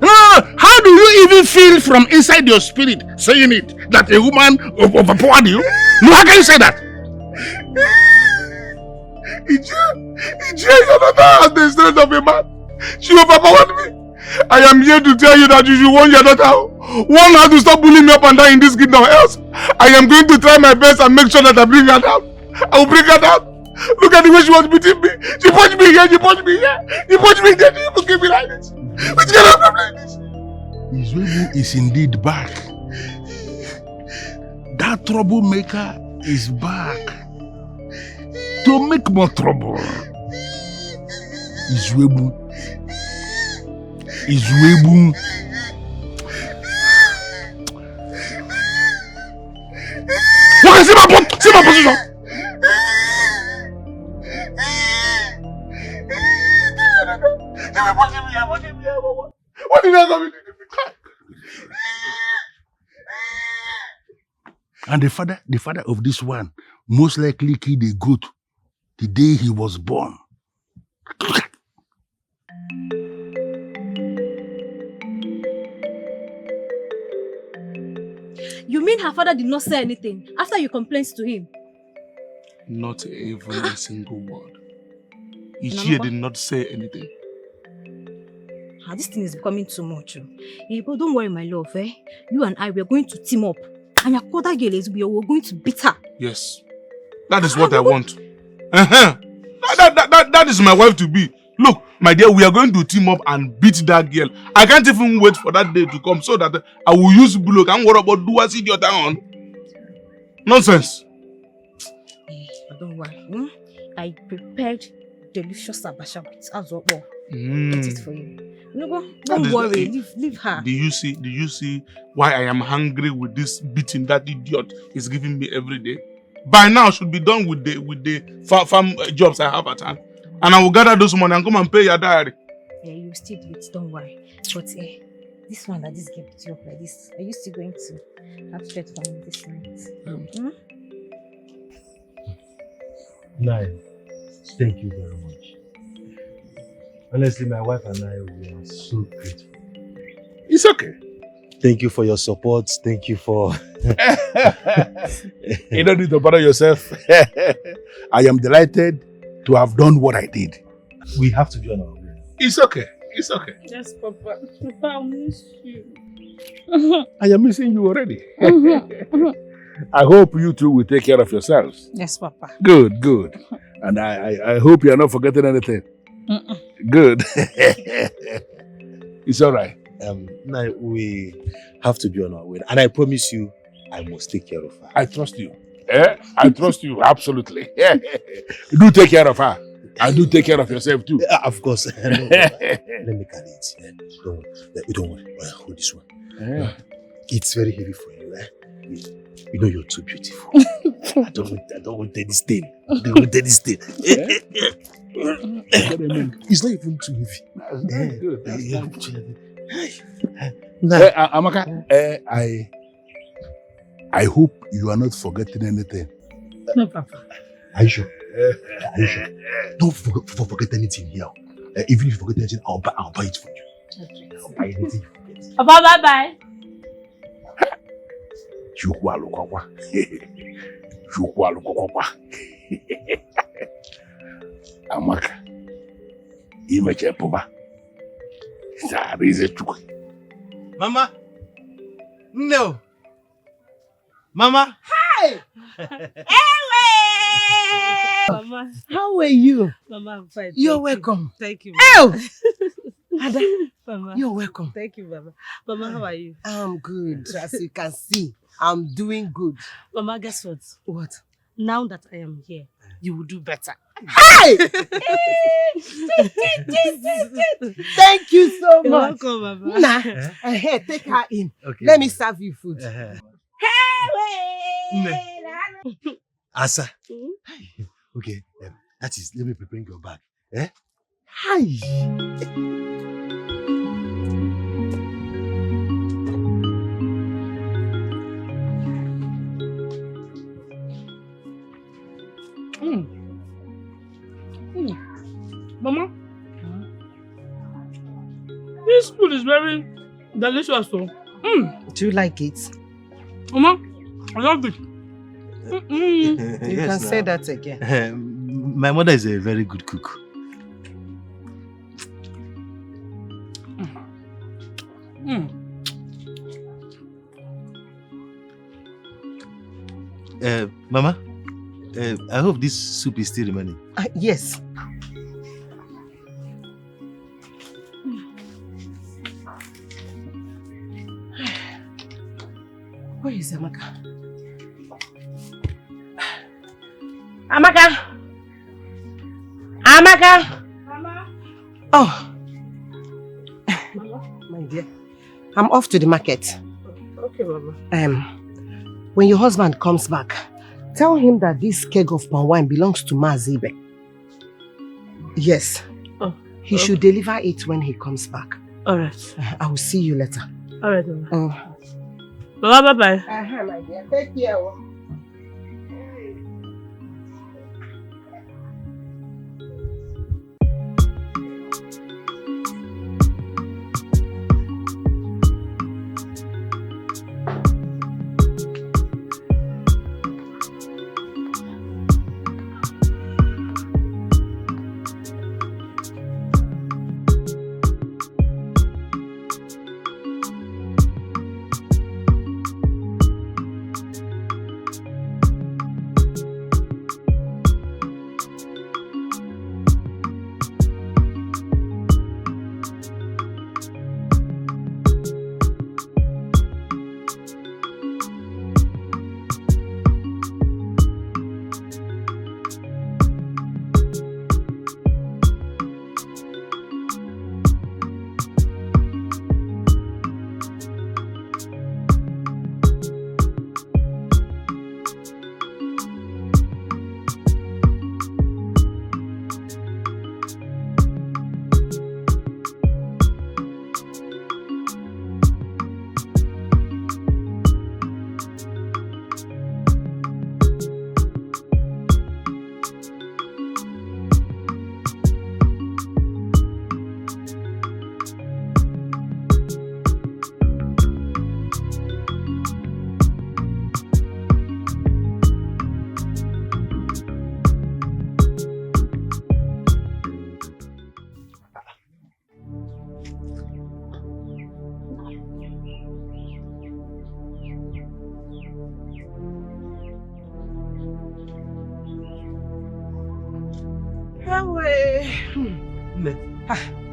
No. How do you even feel from inside your spirit saying it that a woman overpowered you? No, how can you say that? Your daughter has the strength of a man. She overpowered me. I am here to tell you that you should warn your daughter. Warn her to stop bullying me up and down in this kingdom, else I am going to try my best and make sure that I bring her down. I will bring her down. Look at the way she was beating me. She punched me here, she punched me here. She punched me there, she gave me like this. Which kind of problem is this? Xiolla is indeed back. That troublemaker is back to make more trouble. Xiolla. Okay, see my position. What did I do? And the father of this one most likely killed a goat the day he was born. You mean her father did not say anything after you complained to him? Not even a single word. Ichie did not say anything. This thing is becoming too much. But don't worry, my love. You and I, we are going to team up. And your quarter girl is, we are going to beat her. Yes. That is what I want. That is my wife to be. Look, my dear, we are going to team up and beat that girl. I can't even wait for that day to come so that I will use bullock and what about do as idiot on? Nonsense. Don't worry. I prepared delicious abacha with azokbo. Get it for you. No, don't worry. Leave her. Do you see why I am hungry with this beating that idiot is giving me every day? By now, I should be done with the farm jobs I have at hand. And I will gather those money and come and pay your diary. Yeah, you still do it, don't worry. But this one that this girl put you up like this, are you still going to have straight for me this night? Nine, thank you very much. Honestly, my wife and I, we are so grateful. It's okay. Thank you for your support. Thank you for... You don't need to bother yourself. I am delighted to have done what I did. We have to be on our way. It's okay. It's okay. Yes, Papa. Papa, I miss you. I am missing you already. I hope you two will take care of yourselves. Yes, Papa. Good. And I hope you are not forgetting anything. Good. It's all right. Now we have to be on our way. And I promise you, I must take care of her. I trust you. I trust you, absolutely. Do take care of her. And do take care of yourself too. Of course. Let me carry it. Don't worry. Hold this one. It's very heavy for you. You know you're too beautiful. I don't want this thing. It's not even too heavy. That's good. Good. Amaka, I hope you are not forgetting anything. No, Papa. Are you sure? Don't forget anything here. Even if you forget anything, I'll buy it for you. Okay. I'll buy anything you forget. Papa, bye-bye. Amaka, imeche puma. Sarize chukwe. Mama! No! Mama! Hey! Mama. How are you? Mama, I'm fine. You're welcome. Thank you. Oh! Ada, Mama. you're welcome. Thank you, Mama. Mama, how are you? I'm good. As you can see, I'm doing good. Mama, guess what? What? Now that I am here, you will do better. Hey! Thank you so You're much. welcome, Mama. Nah, here, take her in. Okay. Let me serve you food. Asa. Okay, that is, let me prepare your bag. Eh? Hi. Mama, this food is very delicious. So. Do you like it? Mama, I love it. You can say that again. My mother is a very good cook. Mama, I hope this soup is still remaining. Yes. Where is Amaka? Amaka! Amaka! Mama. Oh. My dear, I'm off to the market. Okay, Mama. When your husband comes back, tell him that this keg of palm wine belongs to Mazibe. Yes. Oh. He should deliver it when he comes back. Alright. I will see you later. Alright, Mama. Oh. Mama, bye-bye. My dear. Take care.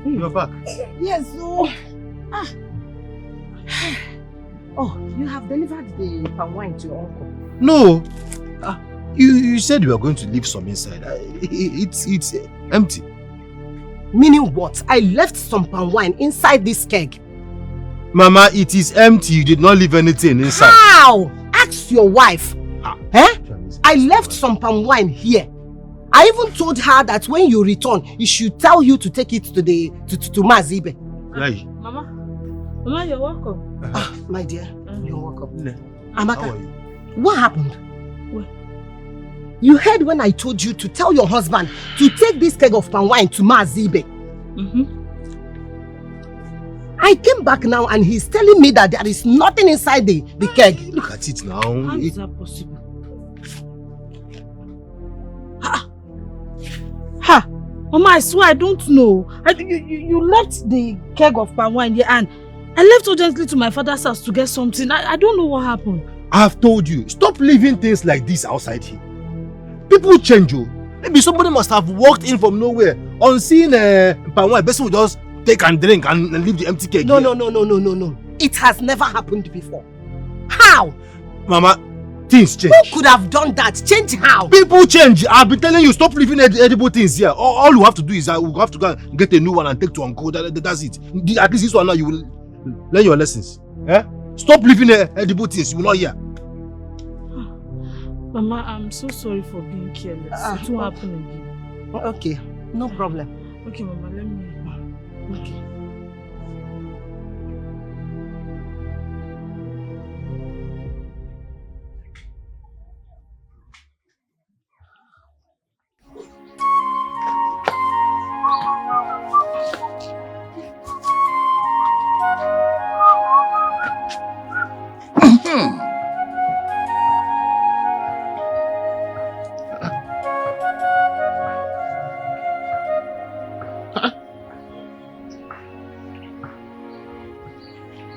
You're back. Yes, oh. Oh, you have delivered the palm wine to your uncle. No. You said you were going to leave some inside. It's empty. Meaning what? I left some palm wine inside this keg. Mama, it is empty. You did not leave anything inside. How? Ask your wife. I left some palm wine here. I even told her that when you return, he should tell you to take it to Mazibe. Right. Mama, you're welcome. My dear, you're welcome. Amaka, how are you? What happened? What? You heard when I told you to tell your husband to take this keg of palm wine to Mazibe. I came back now and he's telling me that there is nothing inside the keg. Look at it now. How is that possible? Mama, I swear I don't know. You left the keg of palm wine here and I left urgently to my father's house to get something. I don't know what happened. I have told you, stop leaving things like this outside here. People change you. Maybe somebody must have walked in from nowhere. On seeing Pamwa, person will just take and drink and leave the empty cake No, here. no. It has never happened before. How? Mama, things change. Who could have done that? Change how? People change. I've been telling you, stop leaving edible things here. All you have to do is we have to go and get a new one and take to uncle. That's it. At least this one now you will learn your lessons. Eh? Stop leaving edible things. You will not hear. Mama, I'm so sorry for being careless. It won't happen again. Okay, no problem. Okay, Mama, let me... Okay.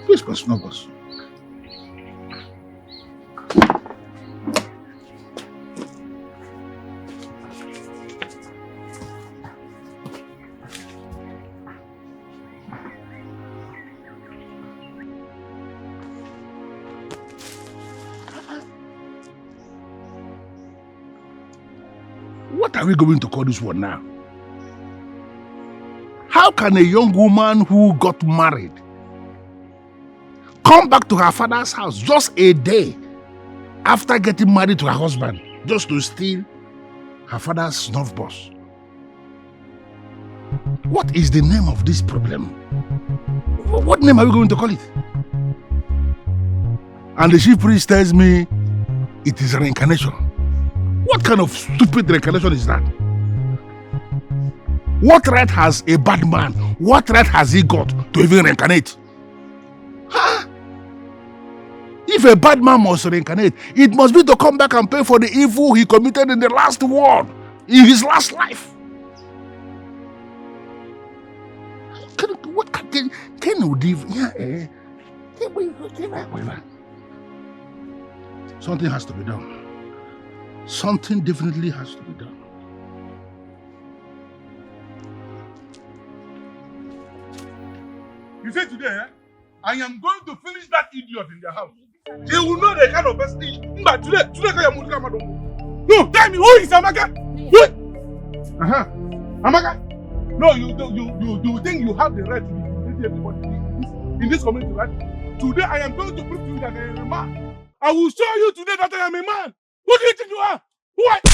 Please, boss, no, boss. What are we going to call this one now? How can a young woman who got married come back to her father's house just a day after getting married to her husband just to steal her father's snuff box? What is the name of this problem? What name are we going to call it? And the chief priest tells me it is reincarnation. What kind of stupid reincarnation is that? What right has a bad man, what right has he got to even reincarnate? Huh? If a bad man must reincarnate, it must be to come back and pay for the evil he committed in the last world, in his last life. Can you live? Yeah, something has to be done. Something definitely has to be done. You say today, I am going to finish that idiot in their house. They will know the kind of person he is. But today, no, tell me, who is Amaka? Amaka? No, you think you have the right to be everybody in this community, right? Today, I am going to prove to you that I am a man. I will show you today that I am a man. Who do you think you are? Who are you?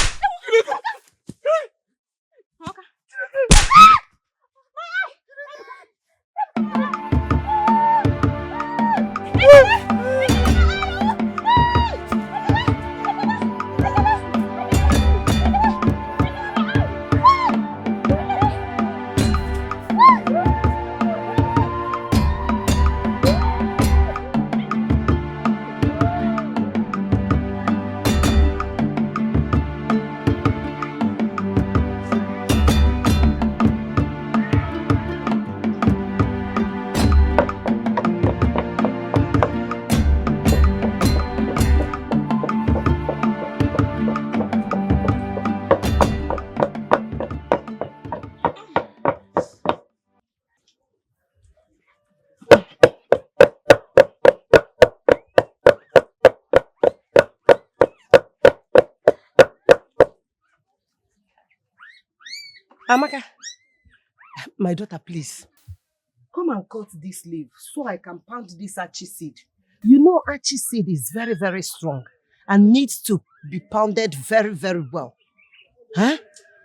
Amaka, my daughter, please. Come and cut this leaf so I can pound this achi seed. You know achi seed is very, very strong and needs to be pounded very, very well. Huh?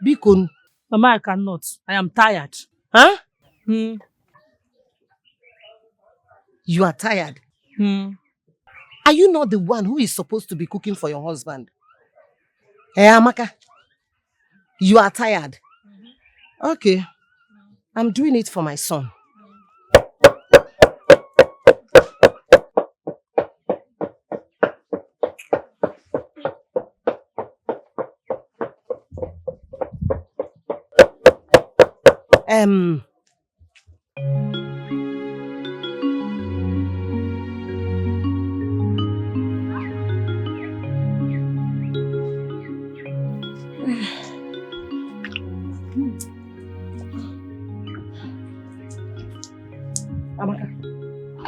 Bikun. Mama, I cannot. I am tired. Huh? Hmm. You are tired? Are you not the one who is supposed to be cooking for your husband? Hey, Amaka, you are tired? Okay, I'm doing it for my son.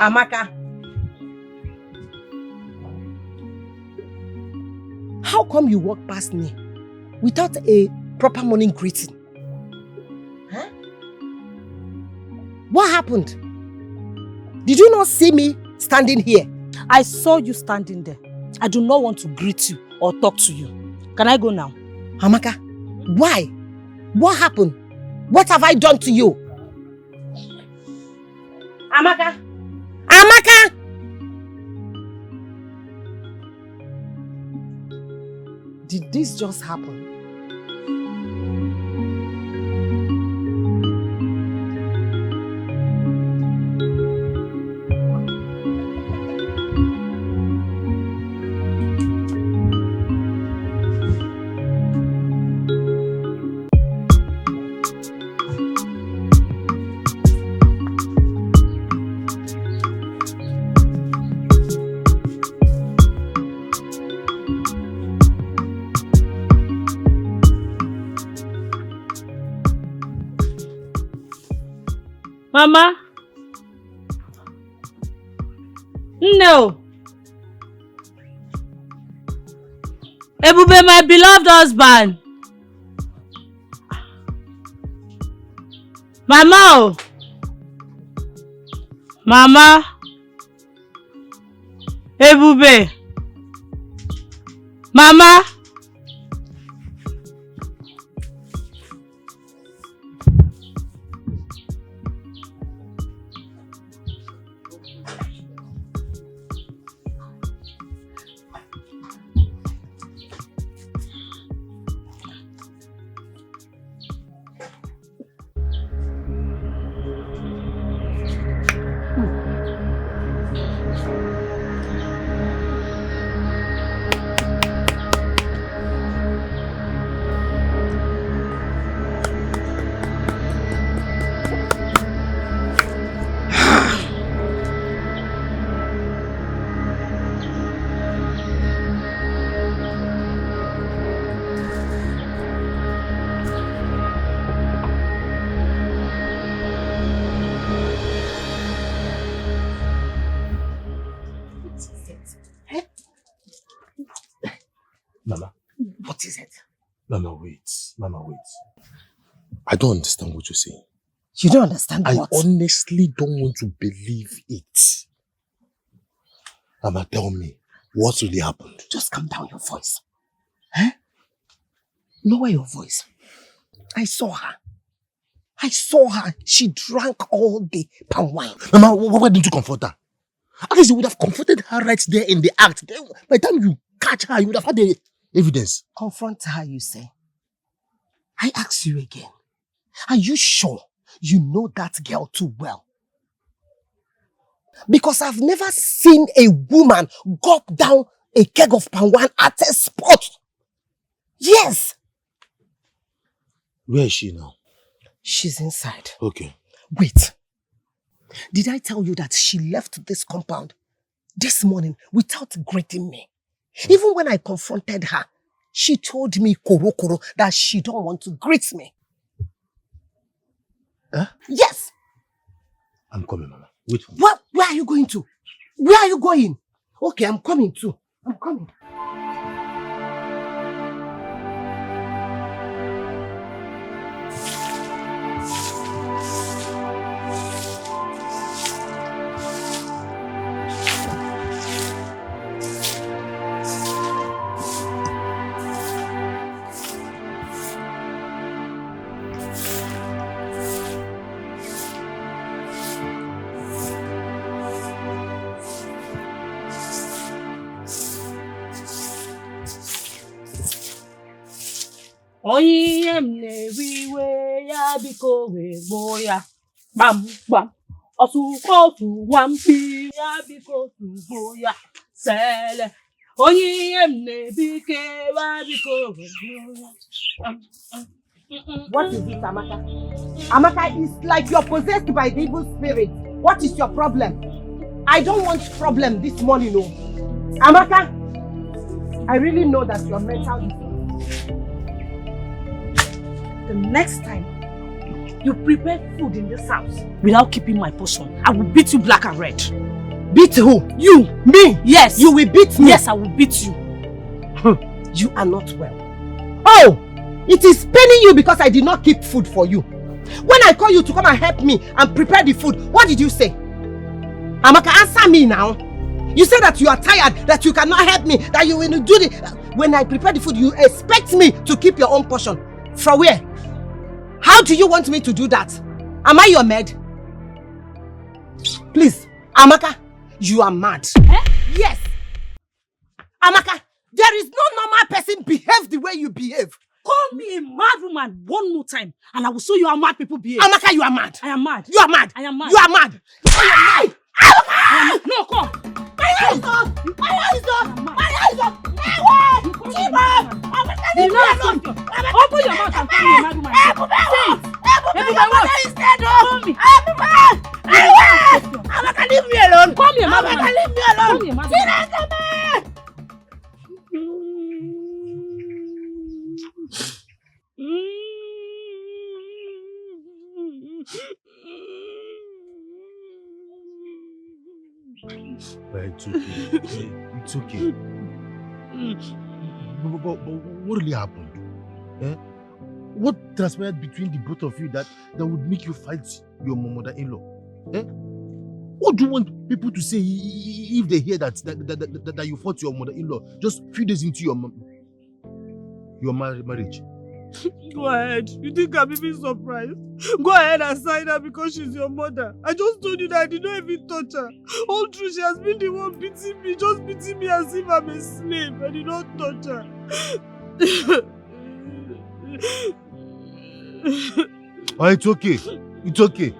Amaka. How come you walk past me without a proper morning greeting? Huh? What happened? Did you not see me standing here? I saw you standing there. I do not want to greet you or talk to you. Can I go now? Amaka, why? What happened? What have I done to you? Amaka! Amaka! Did this just happen? Mama? No. Ebube, my beloved husband. Mama. Mama. Ebube. Mama. Mama. What is it? Mama, wait. Mama, wait. I don't understand what you're saying. You don't understand what? I honestly don't want to believe it. Mama, tell me, what really happened? Just calm down your voice. Huh? Lower your voice. I saw her. She drank all the palm wine. Mama, why didn't you comfort her? At least you would have comforted her right there in the act. Then, by the time you catch her, you would have had the evidence. Confront her, you say? I ask you again. Are you sure you know that girl too well? Because I've never seen a woman gulp down a keg of palm wine at a spot. Yes. Where is she now? She's inside. Okay. Wait. Did I tell you that she left this compound this morning without greeting me? Even when I confronted her, she told me koro that she don't want to greet me. Huh? Yes. I'm coming, Mama. Wait for me. What? Where are you going to? Where are you going? Okay, I'm coming too. I'm coming. Onye m na-ewiwe ya biko wee gbuo ya gbam gbam ọsụkọsụ nwampi ya biko tugbuo ya sele onye m na-ebike ya biko wee gbuo ya. What is it, Amaka? Amaka, it's like you're possessed by the evil spirit. What is your problem? I don't want problem this morning, no. Amaka, I really know that you're mental. The next time you prepare food in this house without keeping my portion, I will beat you black and red. Beat who? You. Me? Yes. You will beat me? Yes, I will beat you. You are not well. Oh! It is paining you because I did not keep food for you. When I call you to come and help me and prepare the food, what did you say? Amaka, answer me now. You said that you are tired, that you cannot help me, that you will do the... When I prepare the food, you expect me to keep your own portion. From where? How do you want me to do that? Am I your maid? Please, Amaka, you are mad. Eh? Yes. Amaka, there is no normal person behave the way you behave. Call me a mad woman one more time and I will show you how mad people behave. Amaka, you are mad. I am mad. You are mad. I am mad. You are mad. I am mad. No, come. My hair is up. My hair is up. My hair is up. Keep up. Open your mouth and call me a mad woman. Say it. Everybody instead of call me. Amaka, leave me alone. Call me a mad Amaka, woman. leave me alone. Call me a mad woman. It's okay. It's okay. But what really happened? Eh? What transpired between the both of you that would make you fight your mother-in-law? Eh? What do you want people to say if they hear that you fought your mother-in-law just a few days into your marriage? Go ahead. You think I'm even surprised? Go ahead and sign her because she's your mother. I just told you that I did not even touch her. All through, she has been the one beating me, just beating me as if I'm a slave. I did not touch her. Oh, it's okay. It's okay.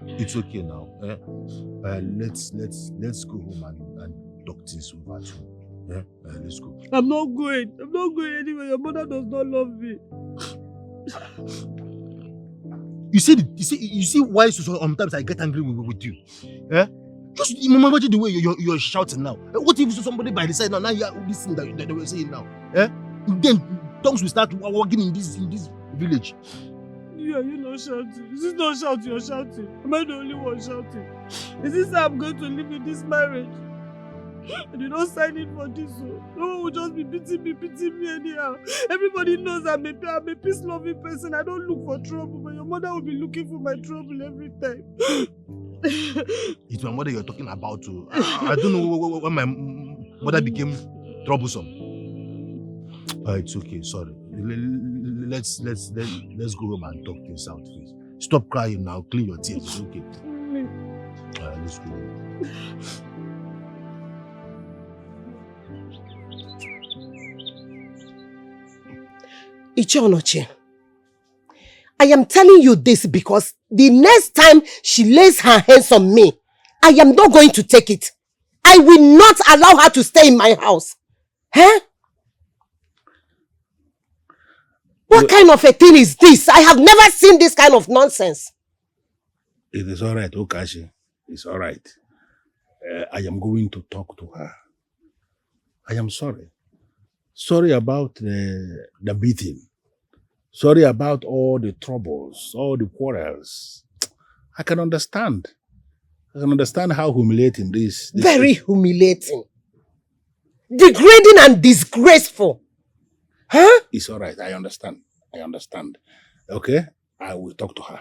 It's okay now. Eh? Let's go home and talk things over too. Eh? Let's go. I'm not going. I'm not going anywhere. Your mother does not love me. You see why sometimes I get angry with you. Eh? Just imagine the way you're shouting now. What if somebody by the side now you are listening that they were saying now? Eh? Then tongues will start walking in this village. Yeah, you're not shouting. Is this not shouting? You're shouting. Am I the only one shouting? Is this how I'm going to live in this marriage? I did not sign in for this. So no one will just be beating me anyhow. Everybody knows I'm a peace-loving person. I don't look for trouble, but your mother will be looking for my trouble every time. It's my mother you're talking about too. I don't know when my mother became troublesome. It's okay, sorry. Let's go home and talk things out, please. Stop crying now. Clean your tears. It's okay. Let's go. Ichionoche, I am telling you this because the next time she lays her hands on me, I am not going to take it. I will not allow her to stay in my house. Huh? What kind of a thing is this? I have never seen this kind of nonsense. It is all right, Okashi. It's all right. I am going to talk to her. I am sorry. Sorry about the beating. Sorry about all the troubles, all the quarrels. I can understand. I can understand how humiliating this Very is. humiliating. Degrading and disgraceful. Huh? It's all right. I understand. Okay? I will talk to her.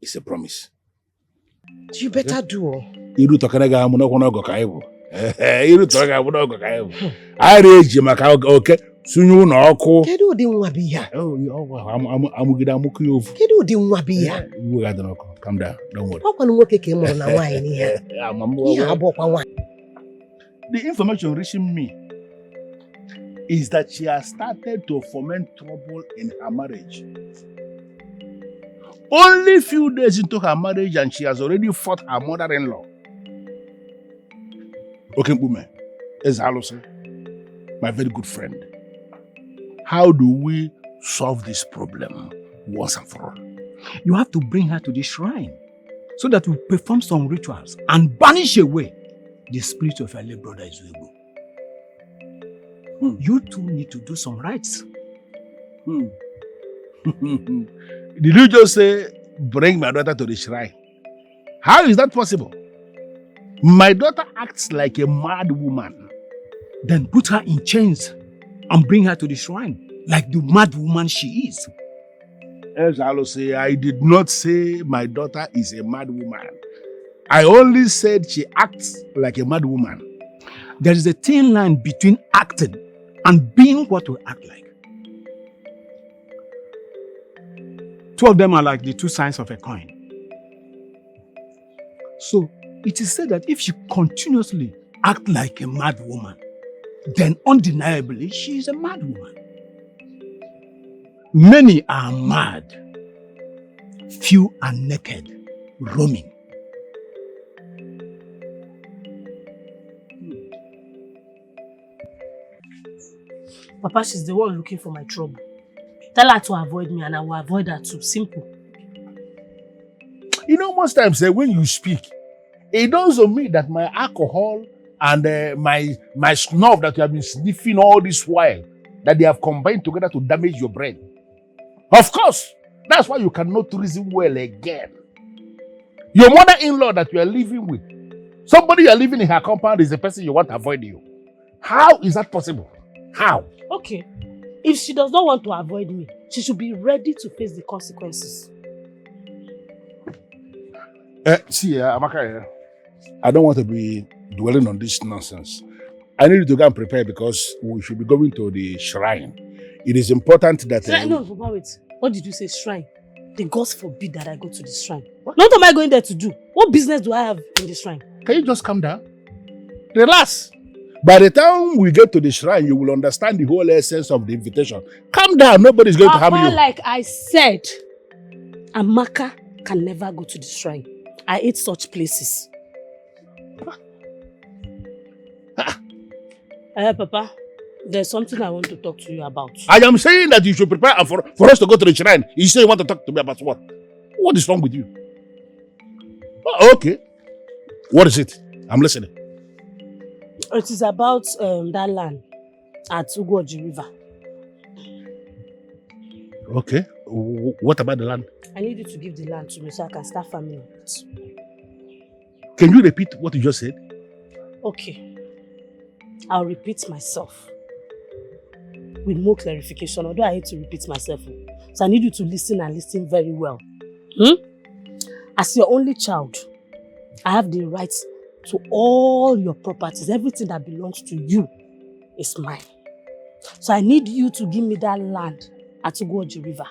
It's a promise. You better do. Iru tokanaga amunogo kaibu. Iru toga amunogo kaibu. Areji maka okay. Sunyu na oku. Kedu udi nwa bi ya? Oh, amugida amuku yofu. Kedu udi nwa bi ya? You got the knock. Calm down. Don't worry. Okwa nwoke ke muru na nwaanyi ni ya. Ihe abokwa nwa. The information reaching me is that she has started to foment trouble in her marriage. Only few days into her marriage and she has already fought her mother-in-law. Okay, Mbume, Ezalose, my very good friend. How do we solve this problem once and for all? You have to bring her to the shrine so that we perform some rituals and banish away the spirit of your late brother Xiolla. You two need to do some rites. Did you just say, bring my daughter to the shrine? How is that possible? My daughter acts like a mad woman. Then put her in chains and bring her to the shrine, like the mad woman she is. Xiolla, I did not say my daughter is a mad woman. I only said she acts like a mad woman. There is a thin line between acting and being what we act like. Two of them are like the two sides of a coin. So, it is said that if she continuously acts like a mad woman, then undeniably she is a mad woman. Many are mad, few are naked, roaming. Papa, she's the one looking for my trouble. Tell her to avoid me and I will avoid her too. Simple. You know, most times when you speak, it doesn't mean that my alcohol and my snuff that you have been sniffing all this while, that they have combined together to damage your brain. Of course, that's why you cannot reason well again. Your mother-in-law that you are living with, somebody you are living in her compound is the person you want to avoid you. How is that possible? How? Okay. If she does not want to avoid me, she should be ready to face the consequences. See, Amaka, I don't want to be dwelling on this nonsense. I need you to go and prepare because we should be going to the shrine. It is important that... No, Papa, wait. What did you say, shrine? The gods forbid that I go to the shrine. What am I going there to do? What business do I have in the shrine? Can you just calm down? Relax. By the time we get to the shrine, you will understand the whole essence of the invitation. Calm down. Nobody's going to harm you. Like I said, Amaka can never go to the shrine. I hate such places. Papa, there's something I want to talk to you about. I am saying that you should prepare for us to go to the shrine. You say you want to talk to me about what? What is wrong with you? Oh, okay. What is it? I'm listening. It is about that land at Ugezu River. Okay. What about the land? I need you to give the land to me so I can start farming it. Can you repeat what you just said? Okay. I'll repeat myself with more clarification, although I hate to repeat myself. So I need you to listen and listen very well. As your only child, I have the right to all your properties. Everything that belongs to you is mine. So I need you to give me that land at Ugezu River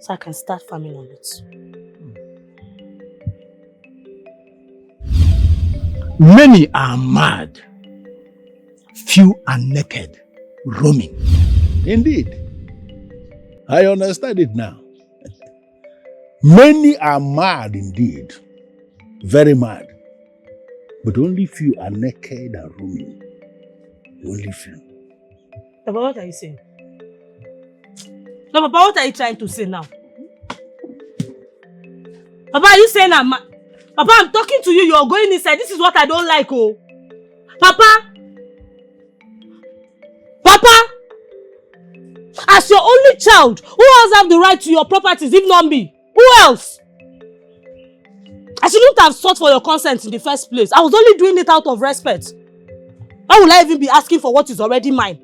so I can start farming on it. Many are mad, few are naked, roaming. Indeed. I understand it now. Many are mad indeed. Very mad. But only few are naked and roaming. Only few. Papa, what are you saying? No, Papa, what are you trying to say now? Papa, are you saying Papa, I'm talking to you. You're going inside. This is what I don't like, oh. Papa! Papa! As your only child, who else have the right to your properties if not me? Who else? I shouldn't have sought for your consent in the first place. I was only doing it out of respect. Why would I even be asking for what is already mine?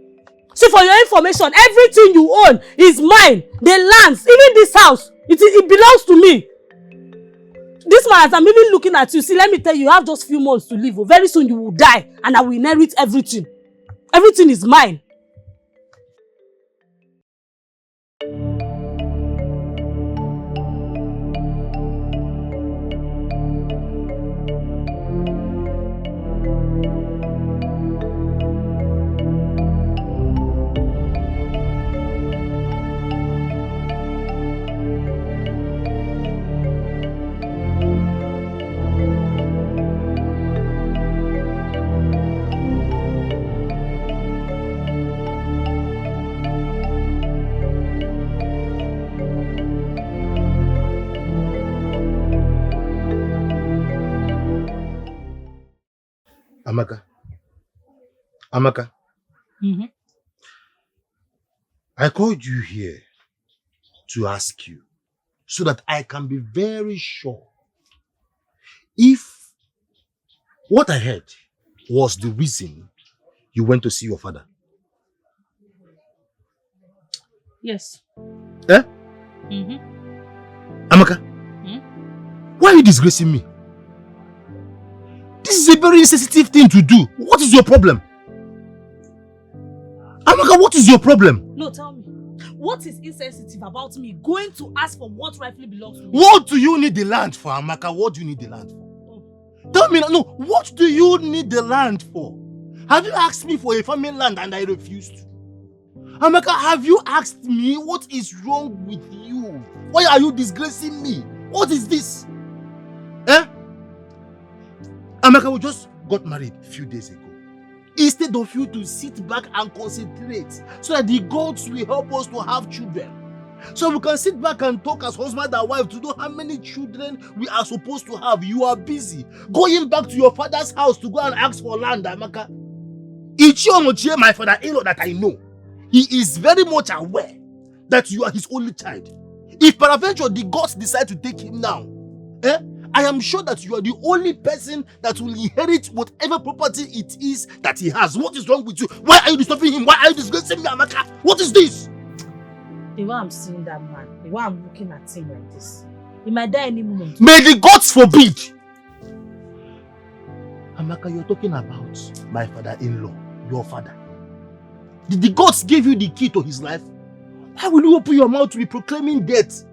See, for your information, everything you own is mine. The lands, even this house, it belongs to me. This man, as I'm even looking at you, see, let me tell you, you have just few months to live. Very soon you will die and I will inherit everything. Everything is mine. Amaka. Amaka. I called you here to ask you so that I can be very sure if what I heard was the reason you went to see your father. Yes. Eh? Amaka, why are you disgracing me? This is a very sensitive thing to do. What is your problem? Amaka, what is your problem? No, tell me. What is insensitive about me going to ask for what rightfully belongs to me? What do you need the land for, Amaka? What do you need the land for? Tell me, no, what do you need the land for? Have you asked me for a family land and I refused? Amaka, have you asked me what is wrong with you? Why are you disgracing me? What is this? Eh? Amaka, we just got married a few days ago. Instead of you to sit back and concentrate so that the gods will help us to have children. So we can sit back and talk as husband and wife to know how many children we are supposed to have. You are busy going back to your father's house to go and ask for land, Amaka. Xiolla, my father-in-law that I know, he is very much aware that you are his only child. If peradventure the gods decide to take him now, I am sure that you are the only person that will inherit whatever property it is that he has. What is wrong with you? Why are you disturbing him? Why are you disgracing me, Amaka? What is this? The way I'm seeing that man, the way I'm looking at him like this, he might die any moment. May the gods forbid! Amaka, you're talking about my father-in-law, your father. Did the gods give you the key to his life? Why will you open your mouth to be proclaiming death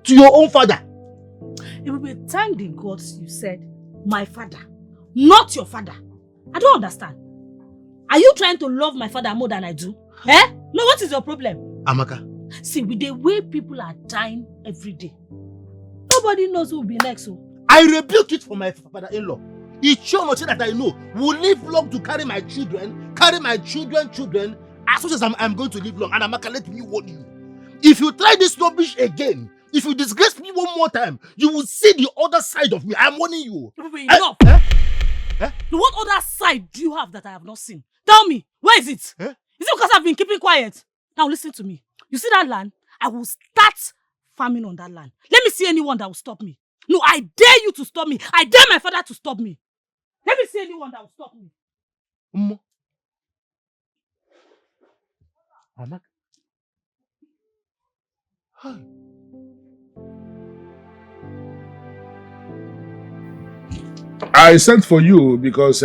to your own father? It will be thank the gods you said, my father, not your father. I don't understand. Are you trying to love my father more than I do? Eh? No, what is your problem? Amaka. See, with the way people are dying every day, nobody knows who will be next. So. I rebuke it for my father-in-law. Xiolla that I know will live long to carry my children, children, as much as I'm going to live long. And Amaka, let me warn you. If you try this rubbish again, if you disgrace me one more time, you will see the other side of me. I'm warning you. Enough. What other side do you have that I have not seen? Tell me, where is it? Is it because I've been keeping quiet? Now listen to me. You see that land? I will start farming on that land. Let me see anyone that will stop me. No, I dare you to stop me. I dare my father to stop me. Let me see anyone that will stop me. Amaka. Hi. I sent for you because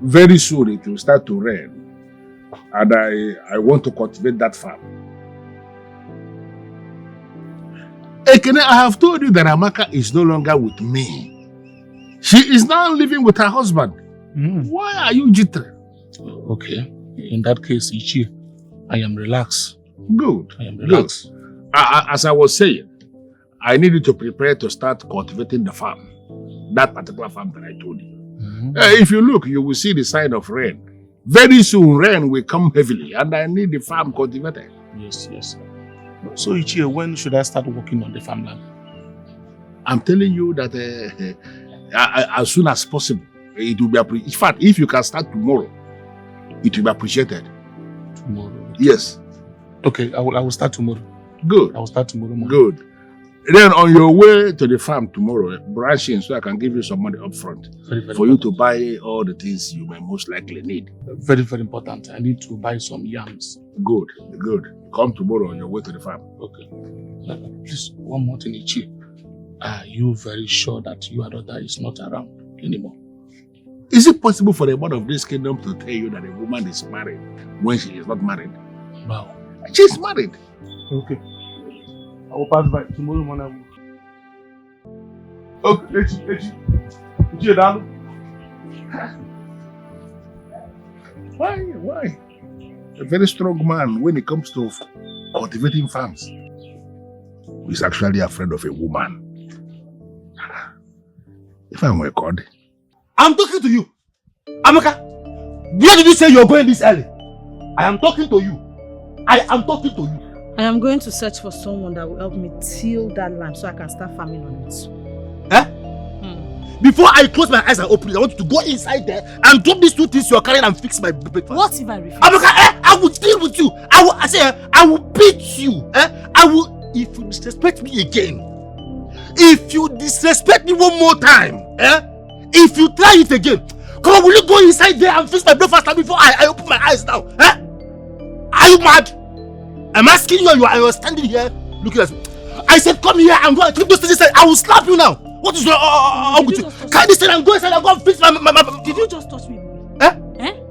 very soon it will start to rain, and I want to cultivate that farm. Ekene, I have told you that Amaka is no longer with me. She is now living with her husband. Why are you jittering? Okay, in that case, Ichi, I am relaxed. Good. I am relaxed. Good. As I was saying, I needed to prepare to start cultivating the farm. That particular farm that I told you. If you look, you will see the sign of rain. Very soon, rain will come heavily, and I need the farm cultivated. Yes, yes. So, Ichie, when should I start working on the farmland? I'm telling you that as soon as possible, it will be appreciated. In fact, if you can start tomorrow, it will be appreciated. Tomorrow? Yes. Okay, I will start tomorrow. Good. I will start tomorrow morning. Good. Then on your way to the farm tomorrow, branch in so I can give you some money up front for you to buy all the things you may most likely need. Very, very important. I need to buy some yams. Good, good. Come tomorrow on your way to the farm. Okay. Please, one more thing, Ichi. Are you very sure that your daughter is not around anymore? Is it possible for a man of this kingdom to tell you that a woman is married when she is not married? Wow. She's married. Okay. I will pass by tomorrow morning. Okay, Ichi, down. Why? A very strong man when it comes to cultivating farms. He's actually afraid of a woman. If I were God. I'm talking to you. Amaka, where did you say you're going this early? I am talking to you. I am talking to you. I am going to search for someone that will help me till that land so I can start farming on it. Before I close my eyes and open it, I want you to go inside there and drop these 2 things you're carrying and fix my breakfast. What if I refuse? Amaka, I will deal with you. I will beat you. I will, if you disrespect me again. If you disrespect me one more time, if you try it again, come on, will you go inside there and fix my breakfast before I open my eyes now? Are you mad? I'm asking you and you are standing here looking at me. I said come here and go and keep those things inside. I will slap you now. What is wrong with you? Carry this thing and go inside and go and fix my... Did you just touch me?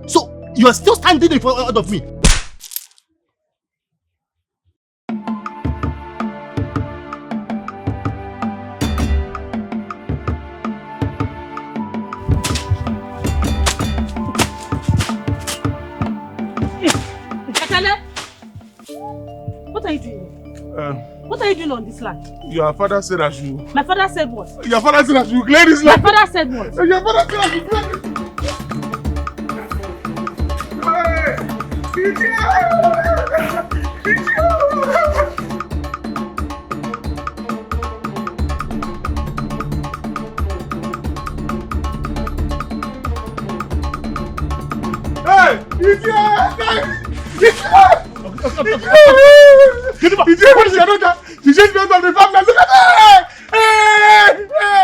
So, you are still standing in front of me? What are you doing? What are you doing on this land? Your father said I should... My father said what? Your father said I should clear this land. My father said what? Your father said I should clear this land.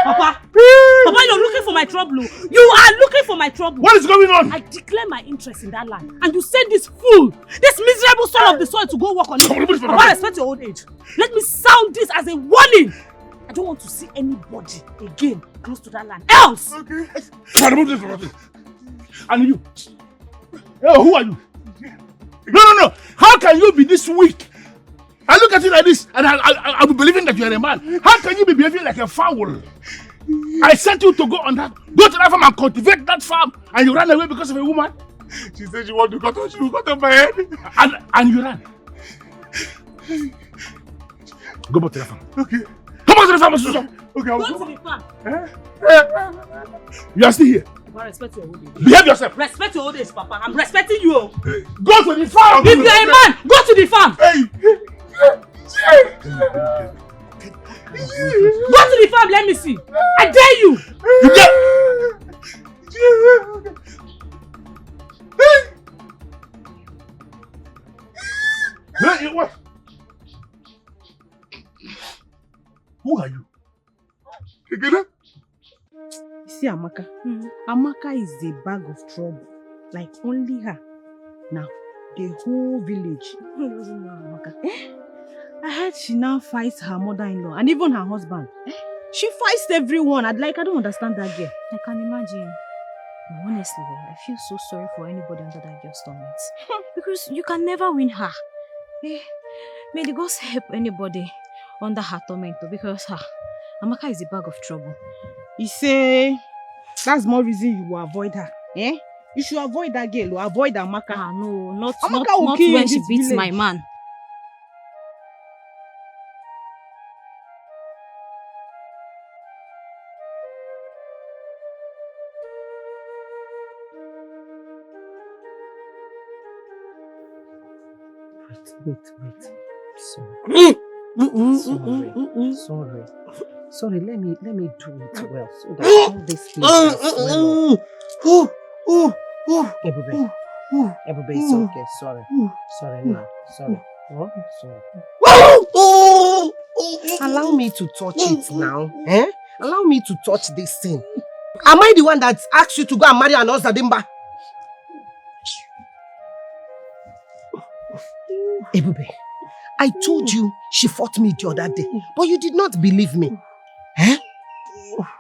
Papa, you're looking for my trouble. You are looking for my trouble. What is going on? I declare my interest in that land, and you send this fool, this miserable son of the soil to go work on it. Papa, respect your old age. Let me sound this as a warning. I don't want to see anybody again close to that land. Else! Okay. And you? Oh, who are you? No. How can you be this weak? I look at you like this and I'll be believing that you are a man. How can you be behaving like a fowl? I sent you to go to that farm and cultivate that farm and you ran away because of a woman? She said she wanted to cut off my head. And you ran. Go back to the farm. Okay. Come back to the farm, Susan. Okay, Go to the farm. You are still here. Papa, respect your old age. Behave yourself. Respect your old age, Papa. I'm respecting you. Go to the farm. If you're a man, go to the farm. Go to the farm, let me see. I dare you. Hey, what? Who are you? You see Amaka? Amaka is a bag of trouble. Like only her. Now, the whole village doesn't know Amaka. I heard she now fights her mother-in-law and even her husband. She fights everyone. I don't understand that girl. I can imagine. But honestly, I feel so sorry for anybody under that girl's torment. Because you can never win her. May the gods help anybody under her torment though, because Amaka is a bag of trouble. You say that's more reason you will avoid her. You should avoid that girl or avoid Amaka. No, not Amaka when she beats my man. Wait. Sorry, let me do it well so that all this thing Everybody, it's okay. Sorry now. Sorry. Allow me to touch it now. Allow me to touch this thing. Am I the one that asked you to go and marry an Ozadimba? Ebube, I told you she fought me the other day, but you did not believe me.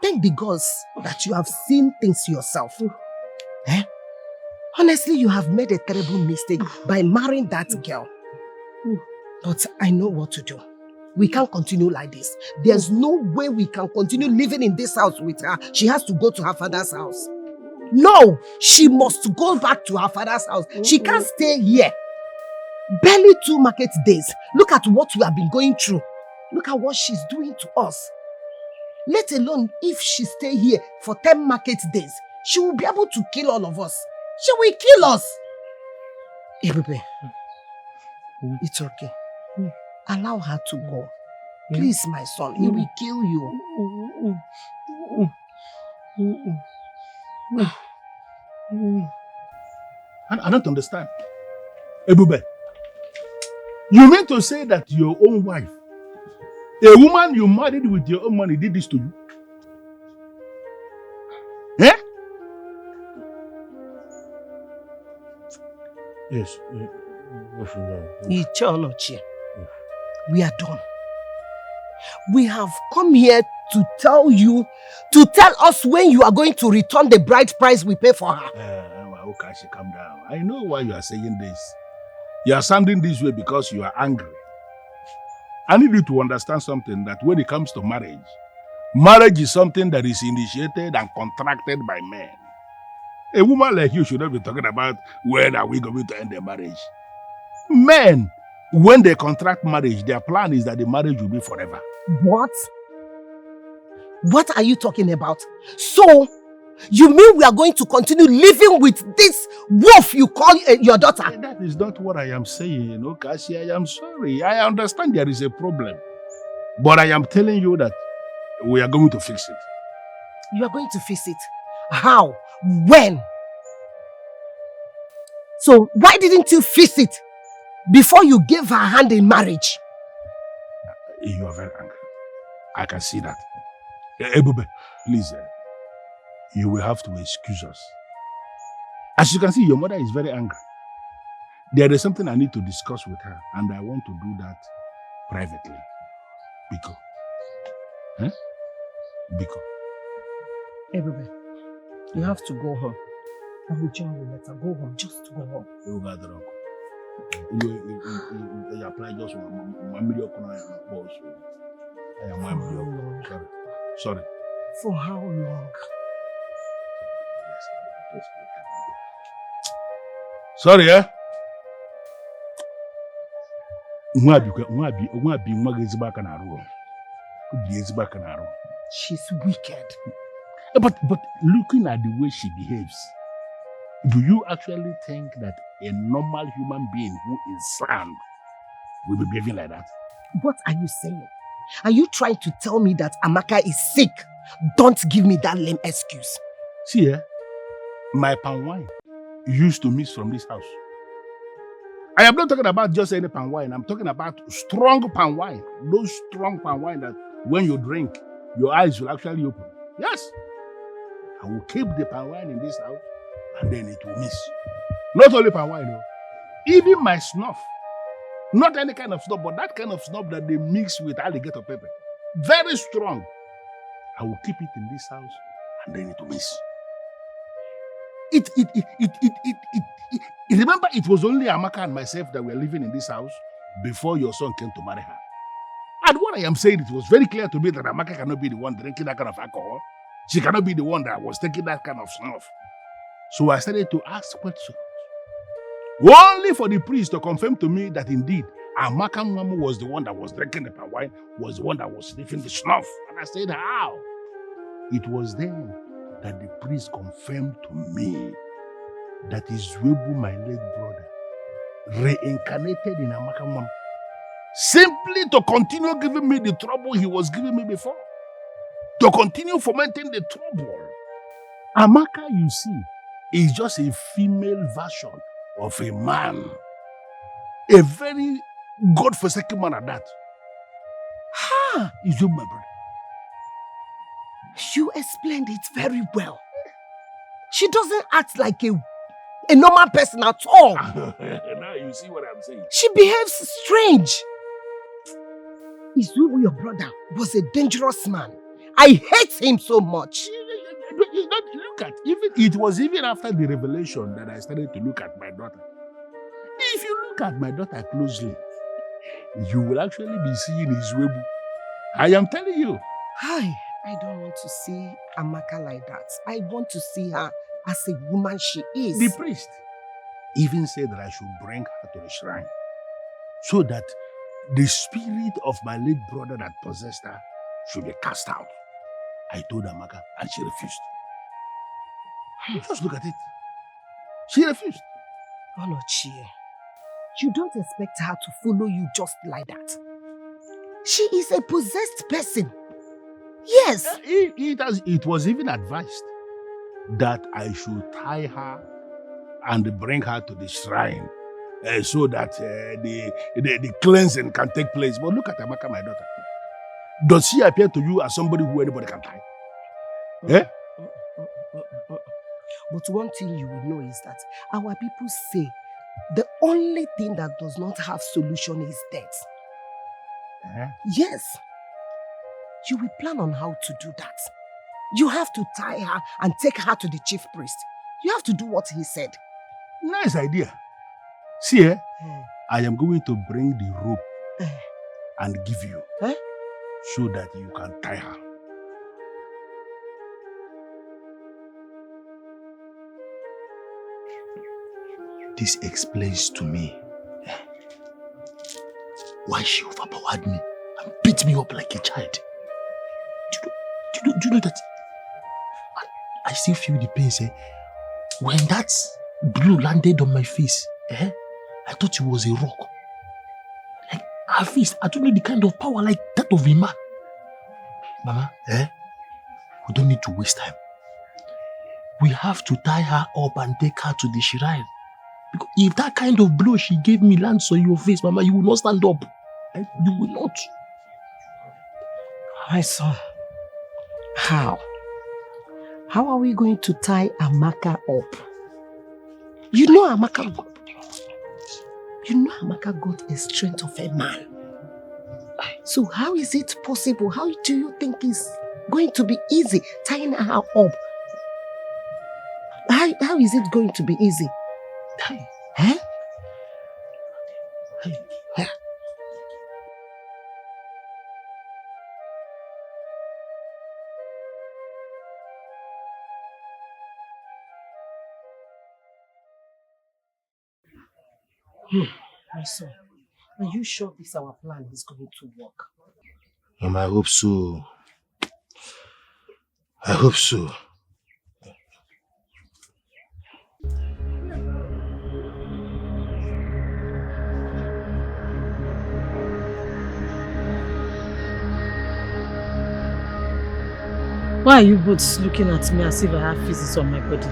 Thank the gods that you have seen things yourself. Honestly, you have made a terrible mistake by marrying that girl. But I know what to do. We can't continue like this. There's no way we can continue living in this house with her. She has to go to her father's house. No, she must go back to her father's house. She can't stay here. Barely 2 market days. Look at what we have been going through. Look at what she's doing to us. Let alone if she stay here for 10 market days, she will be able to kill all of us. She will kill us. Ebube, it's okay. Allow her to go. Please, my son, he will kill you. I don't understand. Ebube, you mean to say that your own wife, a woman you married with your own money, did this to you? Eh? Yes. Ichionochie, we are done. We have come here to tell you, to tell us when you are going to return the bride price we pay for her. Okay, calm down. I know why you are saying this. You are sounding this way because you are angry. I need you to understand something, that when it comes to marriage, marriage is something that is initiated and contracted by men. A woman like you should not be talking about when are we going to end the marriage. Men, when they contract marriage, their plan is that the marriage will be forever. What? What are you talking about? So, you mean we are going to continue living with this wolf you call your daughter? That is not what I am saying, Okashi. I am sorry. I understand there is a problem. But I am telling you that we are going to fix it. You are going to fix it? How? When? So, why didn't you fix it before you gave her hand in marriage? You are very angry. I can see that. Ebube, please, you will have to excuse us. As you can see, your mother is very angry. There is something I need to discuss with her, and I want to do that privately. Biko. Eh? Biko. Ebube, you have to go home. I will join you later. Go home. Just go home. You got the rock. You apply just one million balls. I am 1 million. Sorry. For how long? Sorry, eh? She's wicked. But looking at the way she behaves, do you actually think that a normal human being who is sound will be behaving like that? What are you saying? Are you trying to tell me that Amaka is sick? Don't give me that lame excuse. See, my palm wine used to miss from this house. I am not talking about just any palm wine. I'm talking about strong palm wine. Those strong palm wine that when you drink, your eyes will actually open. Yes. I will keep the palm wine in this house and then it will miss. Not only palm wine, no. Even my snuff. Not any kind of snuff, but that kind of snuff that they mix with alligator pepper. Very strong. I will keep it in this house and then it will miss. Remember, it was only Amaka and myself that were living in this house before your son came to marry her. And what I am saying, it was very clear to me that Amaka cannot be the one drinking that kind of alcohol. She cannot be the one that was taking that kind of snuff. So I started to ask questions. Only for the priest to confirm to me that indeed Amaka Mama was the one that was drinking the palm wine, was the one that was sniffing the snuff. And I said, how? It was then that the priest confirmed to me that Izwebu, my late brother, reincarnated in Amaka Mama, simply to continue giving me the trouble he was giving me before. To continue fomenting the trouble. Amaka, you see, is just a female version of a man. A very God-forsaken man at that. Ha! Izwebu, my brother. You explained it very well. She doesn't act like a normal person at all. Now you see what I'm saying. She behaves strange. Izwebu, your brother, was a dangerous man. I hate him so much. Look at, it was even after the revelation that I started to look at my daughter. If you look at my daughter closely, you will actually be seeing Izwebu. I am telling you. Hi. I don't want to see Amaka like that. I want to see her as a woman she is. The priest even said that I should bring her to the shrine so that the spirit of my late brother that possessed her should be cast out. I told Amaka and she refused. Just look at it. She refused. Onochie, you don't expect her to follow you just like that. She is a possessed person. Yes. It was even advised that I should tie her and bring her to the shrine so that the cleansing can take place. But look at Amaka, my daughter. Does she appear to you as somebody who anybody can tie? Eh? But one thing you will know is that our people say the only thing that does not have solution is death. Yes. You will plan on how to do that. You have to tie her and take her to the chief priest. You have to do what he said. Nice idea. See, I am going to bring the rope and give you so that you can tie her. This explains to me why she overpowered me and beat me up like a child. Do you know that I still feel the pain, when that blow landed on my face, I thought it was a rock. Like her face, I don't know the kind of power like that of a man. Mama, we don't need to waste time. We have to tie her up and take her to the shrine. Because if that kind of blow she gave me lands on your face, Mama, you will not stand up. You will not. My son, how? How are we going to tie Amaka up? You know Amaka got the strength of a man. So how is it possible? How do you think it's going to be easy tying her up? How is it going to be easy? Huh? My son, are you sure this our plan is going to work? I hope so. I hope so. Why are you both looking at me as if I have physics on my body?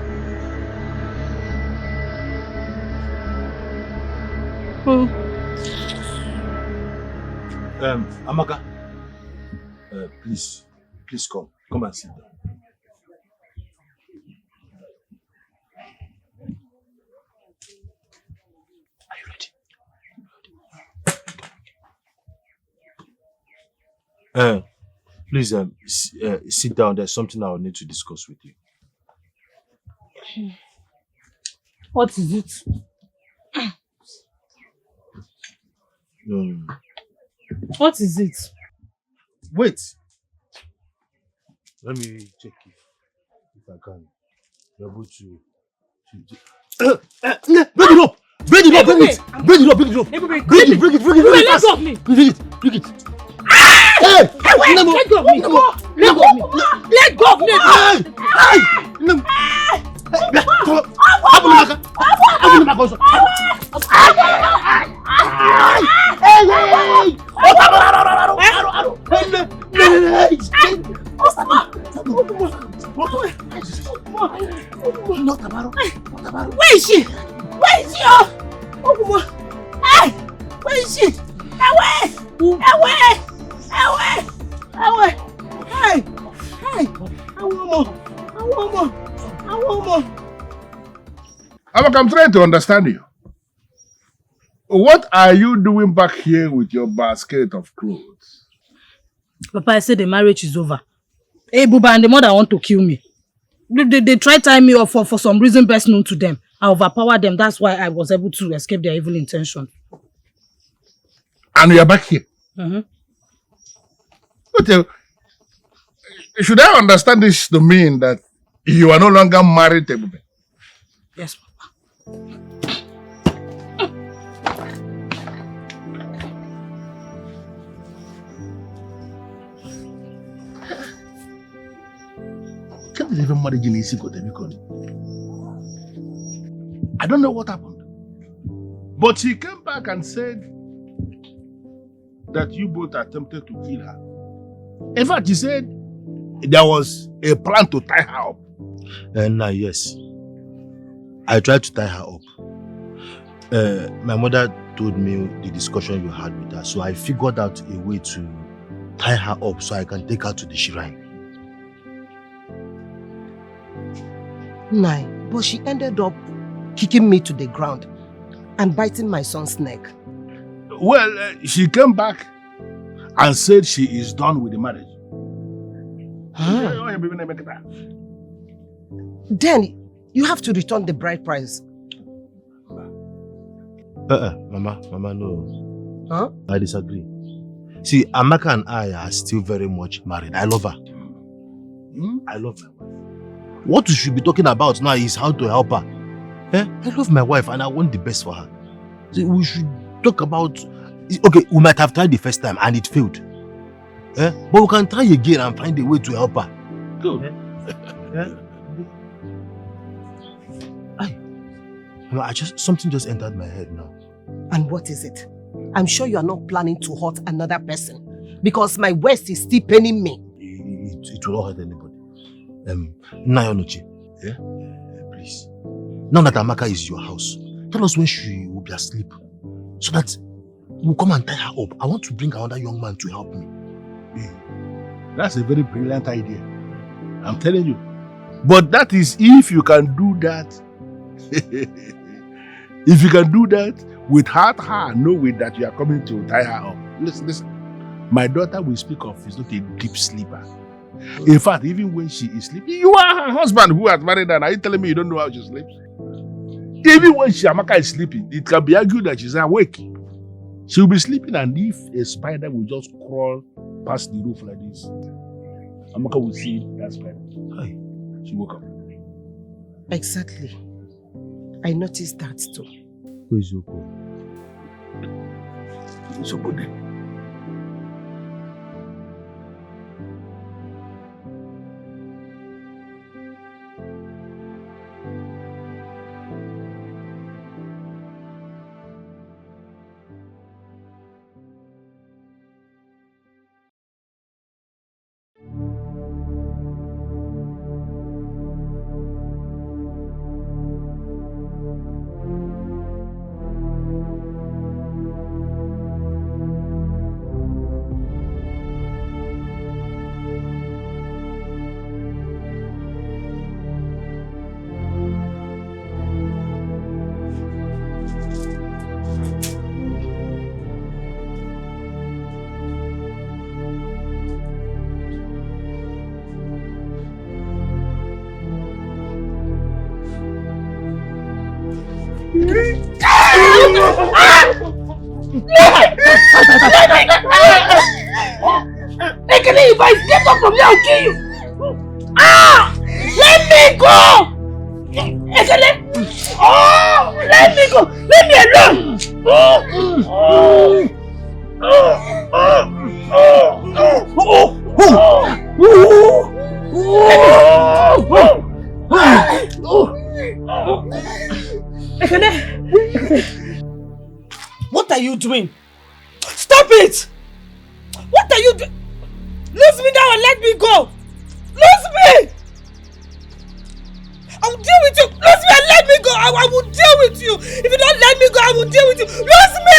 Amaka, please come and sit down. Are you ready? Please sit down. There's something I will need to discuss with you. What is it? What is it? Wait. Let me check if I can be able to. Bring it up! Bring it up! Bring it! Bring it up! Bring it up! Bring it! Bring it! Bring it! Bring it! Let go of me! Bring it! Bring it! Hey! Let go of me! Let go of me! Let go of me! Where is she? Where is she? Hey! Where is she? Away! Hey! Amaka, I'm trying to understand you. What are you doing back here with your basket of clothes? Papa, I said the marriage is over. Hey, Buba and the mother want to kill me. They try tying me up for some reason best known to them. I overpowered them. That's why I was able to escape their evil intention. And you are back here? But, should I understand this to mean that you are no longer married to Ebube? Yes, Papa. Can't even manage in easy. I don't know what happened. But she came back and said that you both attempted to kill her. In fact, she said there was a plan to tie her up. Yes. I tried to tie her up. My mother told me the discussion you had with her, so I figured out a way to tie her up so I can take her to the shrine. Nai, but she ended up kicking me to the ground and biting my son's neck. Well, she came back and said she is done with the marriage. Then you have to return the bride price. Mama, no. Huh? I disagree. See, Amaka and I are still very much married. I love her. I love my wife. What we should be talking about now is how to help her. I love my wife and I want the best for her. So we should talk about... Okay, we might have tried the first time and it failed. But we can try again and find a way to help her. Good. Something just entered my head now. And what is it? I'm sure you are not planning to hurt another person because my waist is still paining me. It will not hurt anybody. Nayonochi, please. Now that Amaka is your house, tell us when she will be asleep so that we'll come and tie her up. I want to bring another young man to help me. That's a very brilliant idea. I'm telling you. But that is if you can do that. If you can do that without her knowing that you are coming to tie her up. Listen. My daughter will speak of is not a deep sleeper. In fact, even when she is sleeping, you are her husband who has married her. Are you telling me you don't know how she sleeps? Even when Amaka is sleeping, it can be argued that she's awake. She will be sleeping, and if a spider will just crawl past the roof like this, Amaka will see that spider. Hi. She woke up. Exactly. I noticed that too. Who is Yoko? So good. If I step up from here, I'll kill you. Let me go. Ekele. Let me go. Let me alone. Ekele. What are you doing? Stop it! What are you doing? Lose me now and let me go! Lose me! I will deal with you! Lose me and let me go! I will deal with you! If you don't let me go, I will deal with you! Lose me!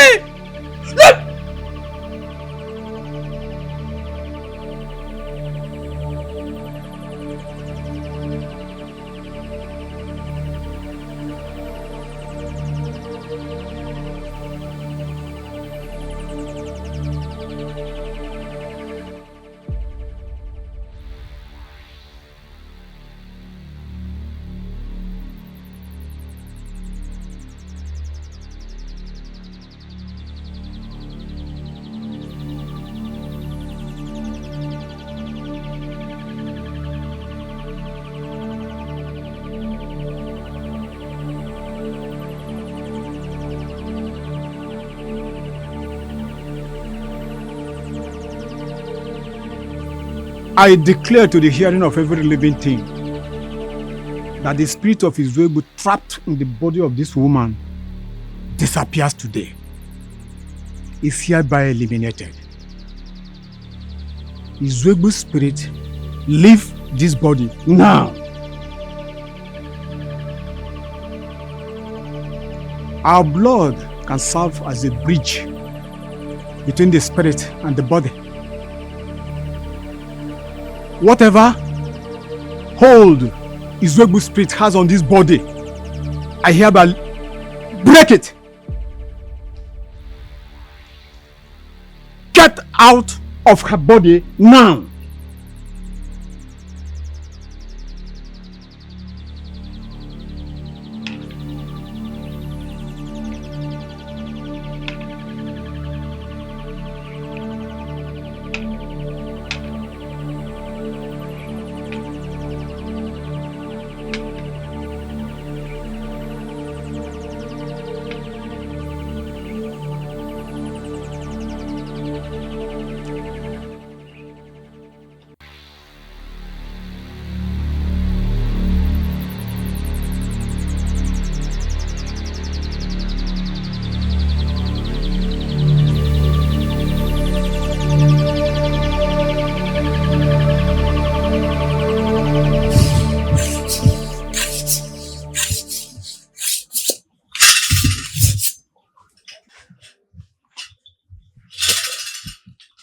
I declare to the hearing of every living thing that the spirit of Xiolla trapped in the body of this woman disappears today. Is hereby eliminated. Xiolla's spirit Leave this body now. Our blood can serve as a bridge between the spirit and the body. Whatever hold Ugezu's spirit has on this body, I hereby break it. Get out of her body now.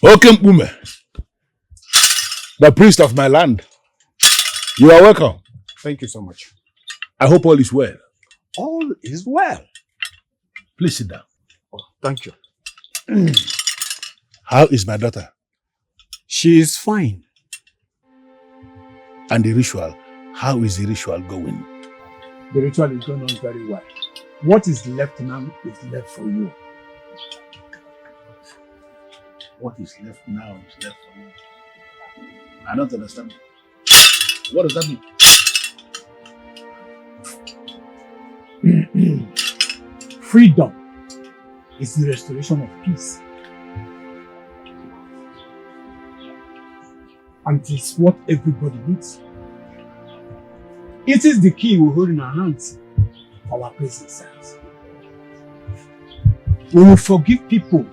Okempume, the priest of my land, you are welcome. Thank you so much. I hope all is well. All is well. Please sit down. Oh, thank you. How is my daughter? She is fine. And the ritual, how is the ritual going? The ritual is going on very well. What is left now is left for you. What is left now is left for me. I don't understand. What does that mean? Freedom is the restoration of peace. And it is what everybody needs. It is the key we hold in our hands for our present selves. When we forgive people,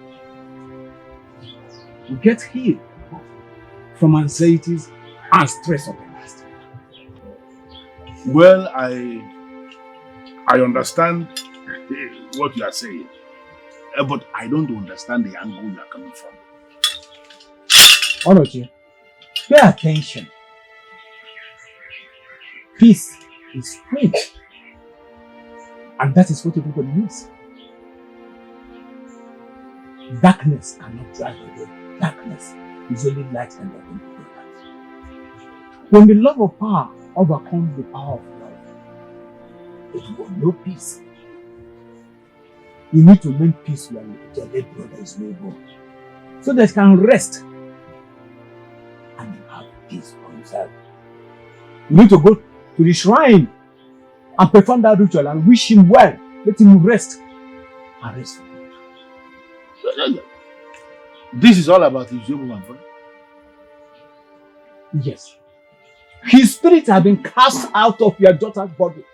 we get healed from anxieties and stress of the past. Well, I understand what you are saying, but I don't understand the angle you are coming from. Olochi, pay attention. Peace is free, and that is what everybody needs. Darkness cannot drive away. Darkness is only light and darkness. When the love of power overcomes the power of love, it will no peace. You need to make peace when your dead brother is no more, so that you can rest and have peace for himself. You need to go to the shrine and perform that ritual and wish him well. Let him rest and rest for him. This is all about Ugezu, my brother? Yes. His spirit has been cast out of your daughter's body.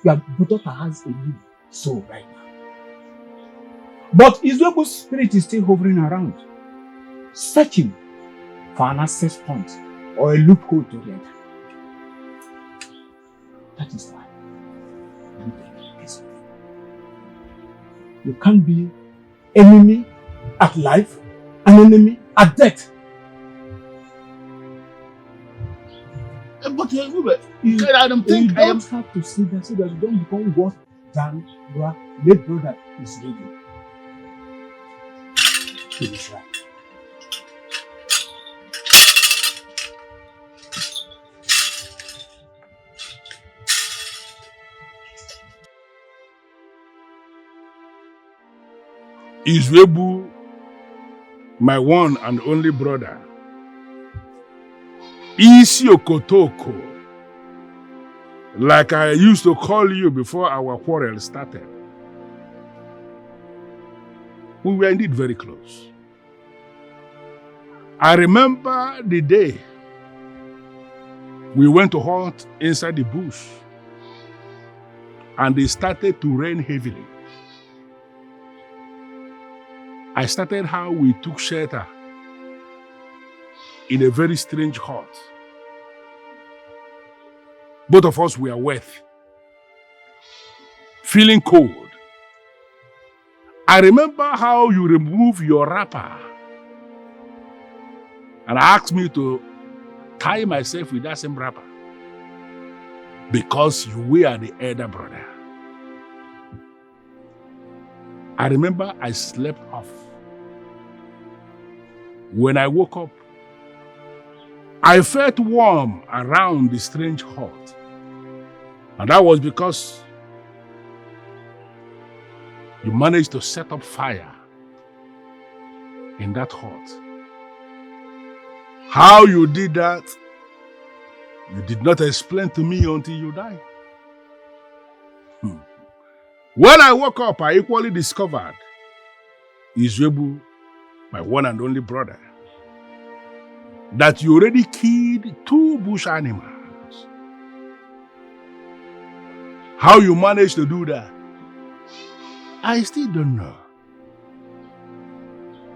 Your daughter has a new soul right now. But Ugezu's spirit is still hovering around, searching for an access point or a loophole to enter. That is why you take peace. You can't be enemy at life, an enemy at death. But I don't think I have to see that so that you don't become worse than your late brother is ready. To be sure. Ugezu, my one and only brother, Isi Okotoko, like I used to call you before our quarrel started. We were indeed very close. I remember the day we went to hunt inside the bush and it started to rain heavily. I started how we took shelter in a very strange hut Both of us were wet, feeling cold. I remember how you removed your wrapper and asked me to tie myself with that same wrapper because you were the elder brother. I remember I slept off. When I woke up, I felt warm around the strange hut. And that was because you managed to set up fire in that hut. How you did that, you did not explain to me until you died. When I woke up, I equally discovered Ugezu, my one and only brother, that you already killed 2 bush animals. How you managed to do that, I still don't know.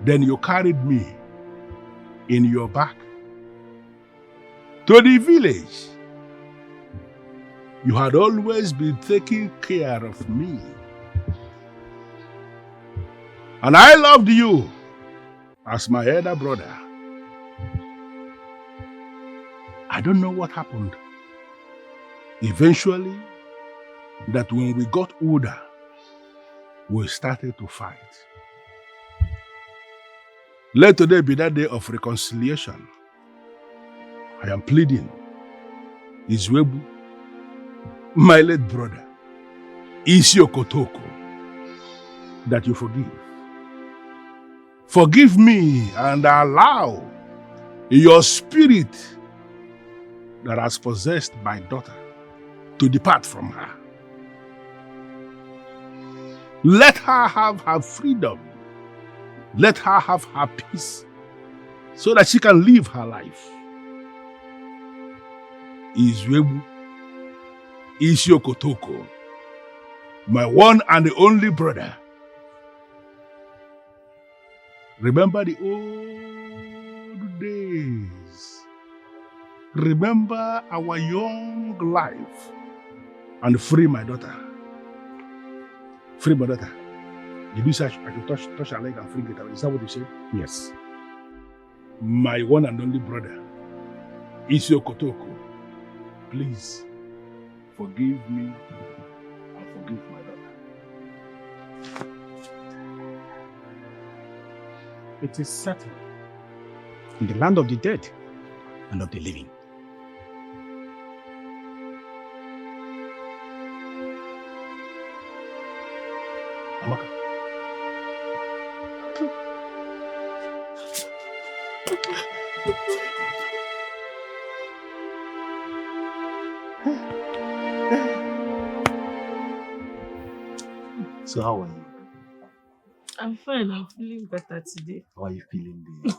Then you carried me in your back to the village. You had always been taking care of me. And I loved you as my elder brother. I don't know what happened. Eventually, that when we got older, we started to fight. Let today be that day of reconciliation. I am pleading, Ugezu, my late brother, Isiokotoko, that you forgive. Forgive me and allow your spirit that has possessed my daughter to depart from her. Let her have her freedom. Let her have her peace so that she can live her life. Ugezu, Isiokotoko, my one and the only brother. Remember the old days. Remember our young life and free my daughter. Free my daughter. Did you say I should touch her leg and free her? Is that what you said? Yes. My one and only brother, Isiokotoko, please forgive me and forgive my daughter. It is settled in the land of the dead and of the living. Amaka. So how are you? I'm fine. I'm feeling better today. How are you feeling the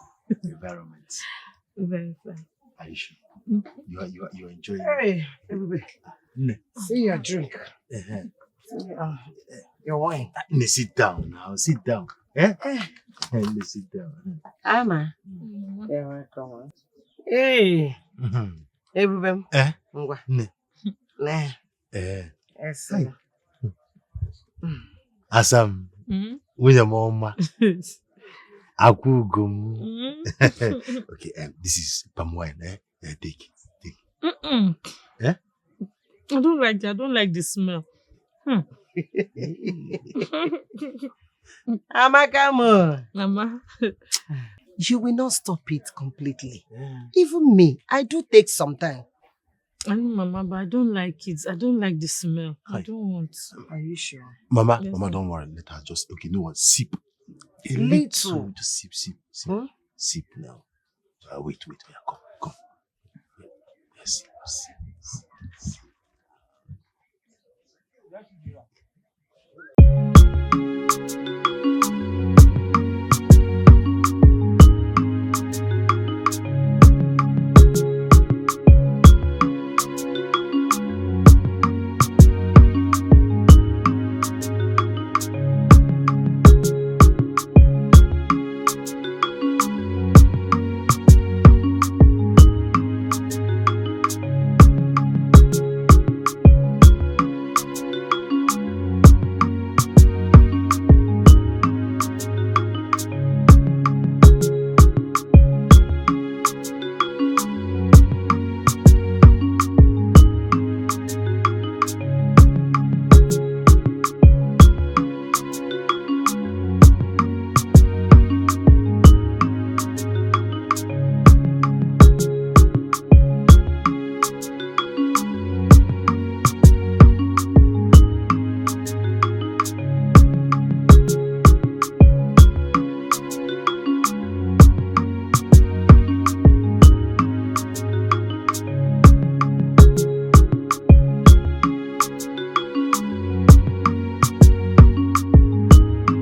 environment? Very fine. Are you sure? You are enjoying Hey, everybody. See your drink. Your wine. Sit down now. Sit down. Eh? Sit down. Amma. You're welcome. Hey. Everybody. Ngwa. Ne. Yes. Asam. With mama. Akugum. Okay, this is palm wine, take. I don't like that. I don't like the smell. Amaka, Mama. you will not stop it completely. Even me, I do take some time. I know, Mama, but I don't like it. I don't like the smell. Hi. I don't want. Are you sure? Mama, Yes, Mama, sir. don't worry. Let her just, okay, no one, sip. A Little. Just sip. Huh? Sip now. Wait. Yeah, come. Yes, sip.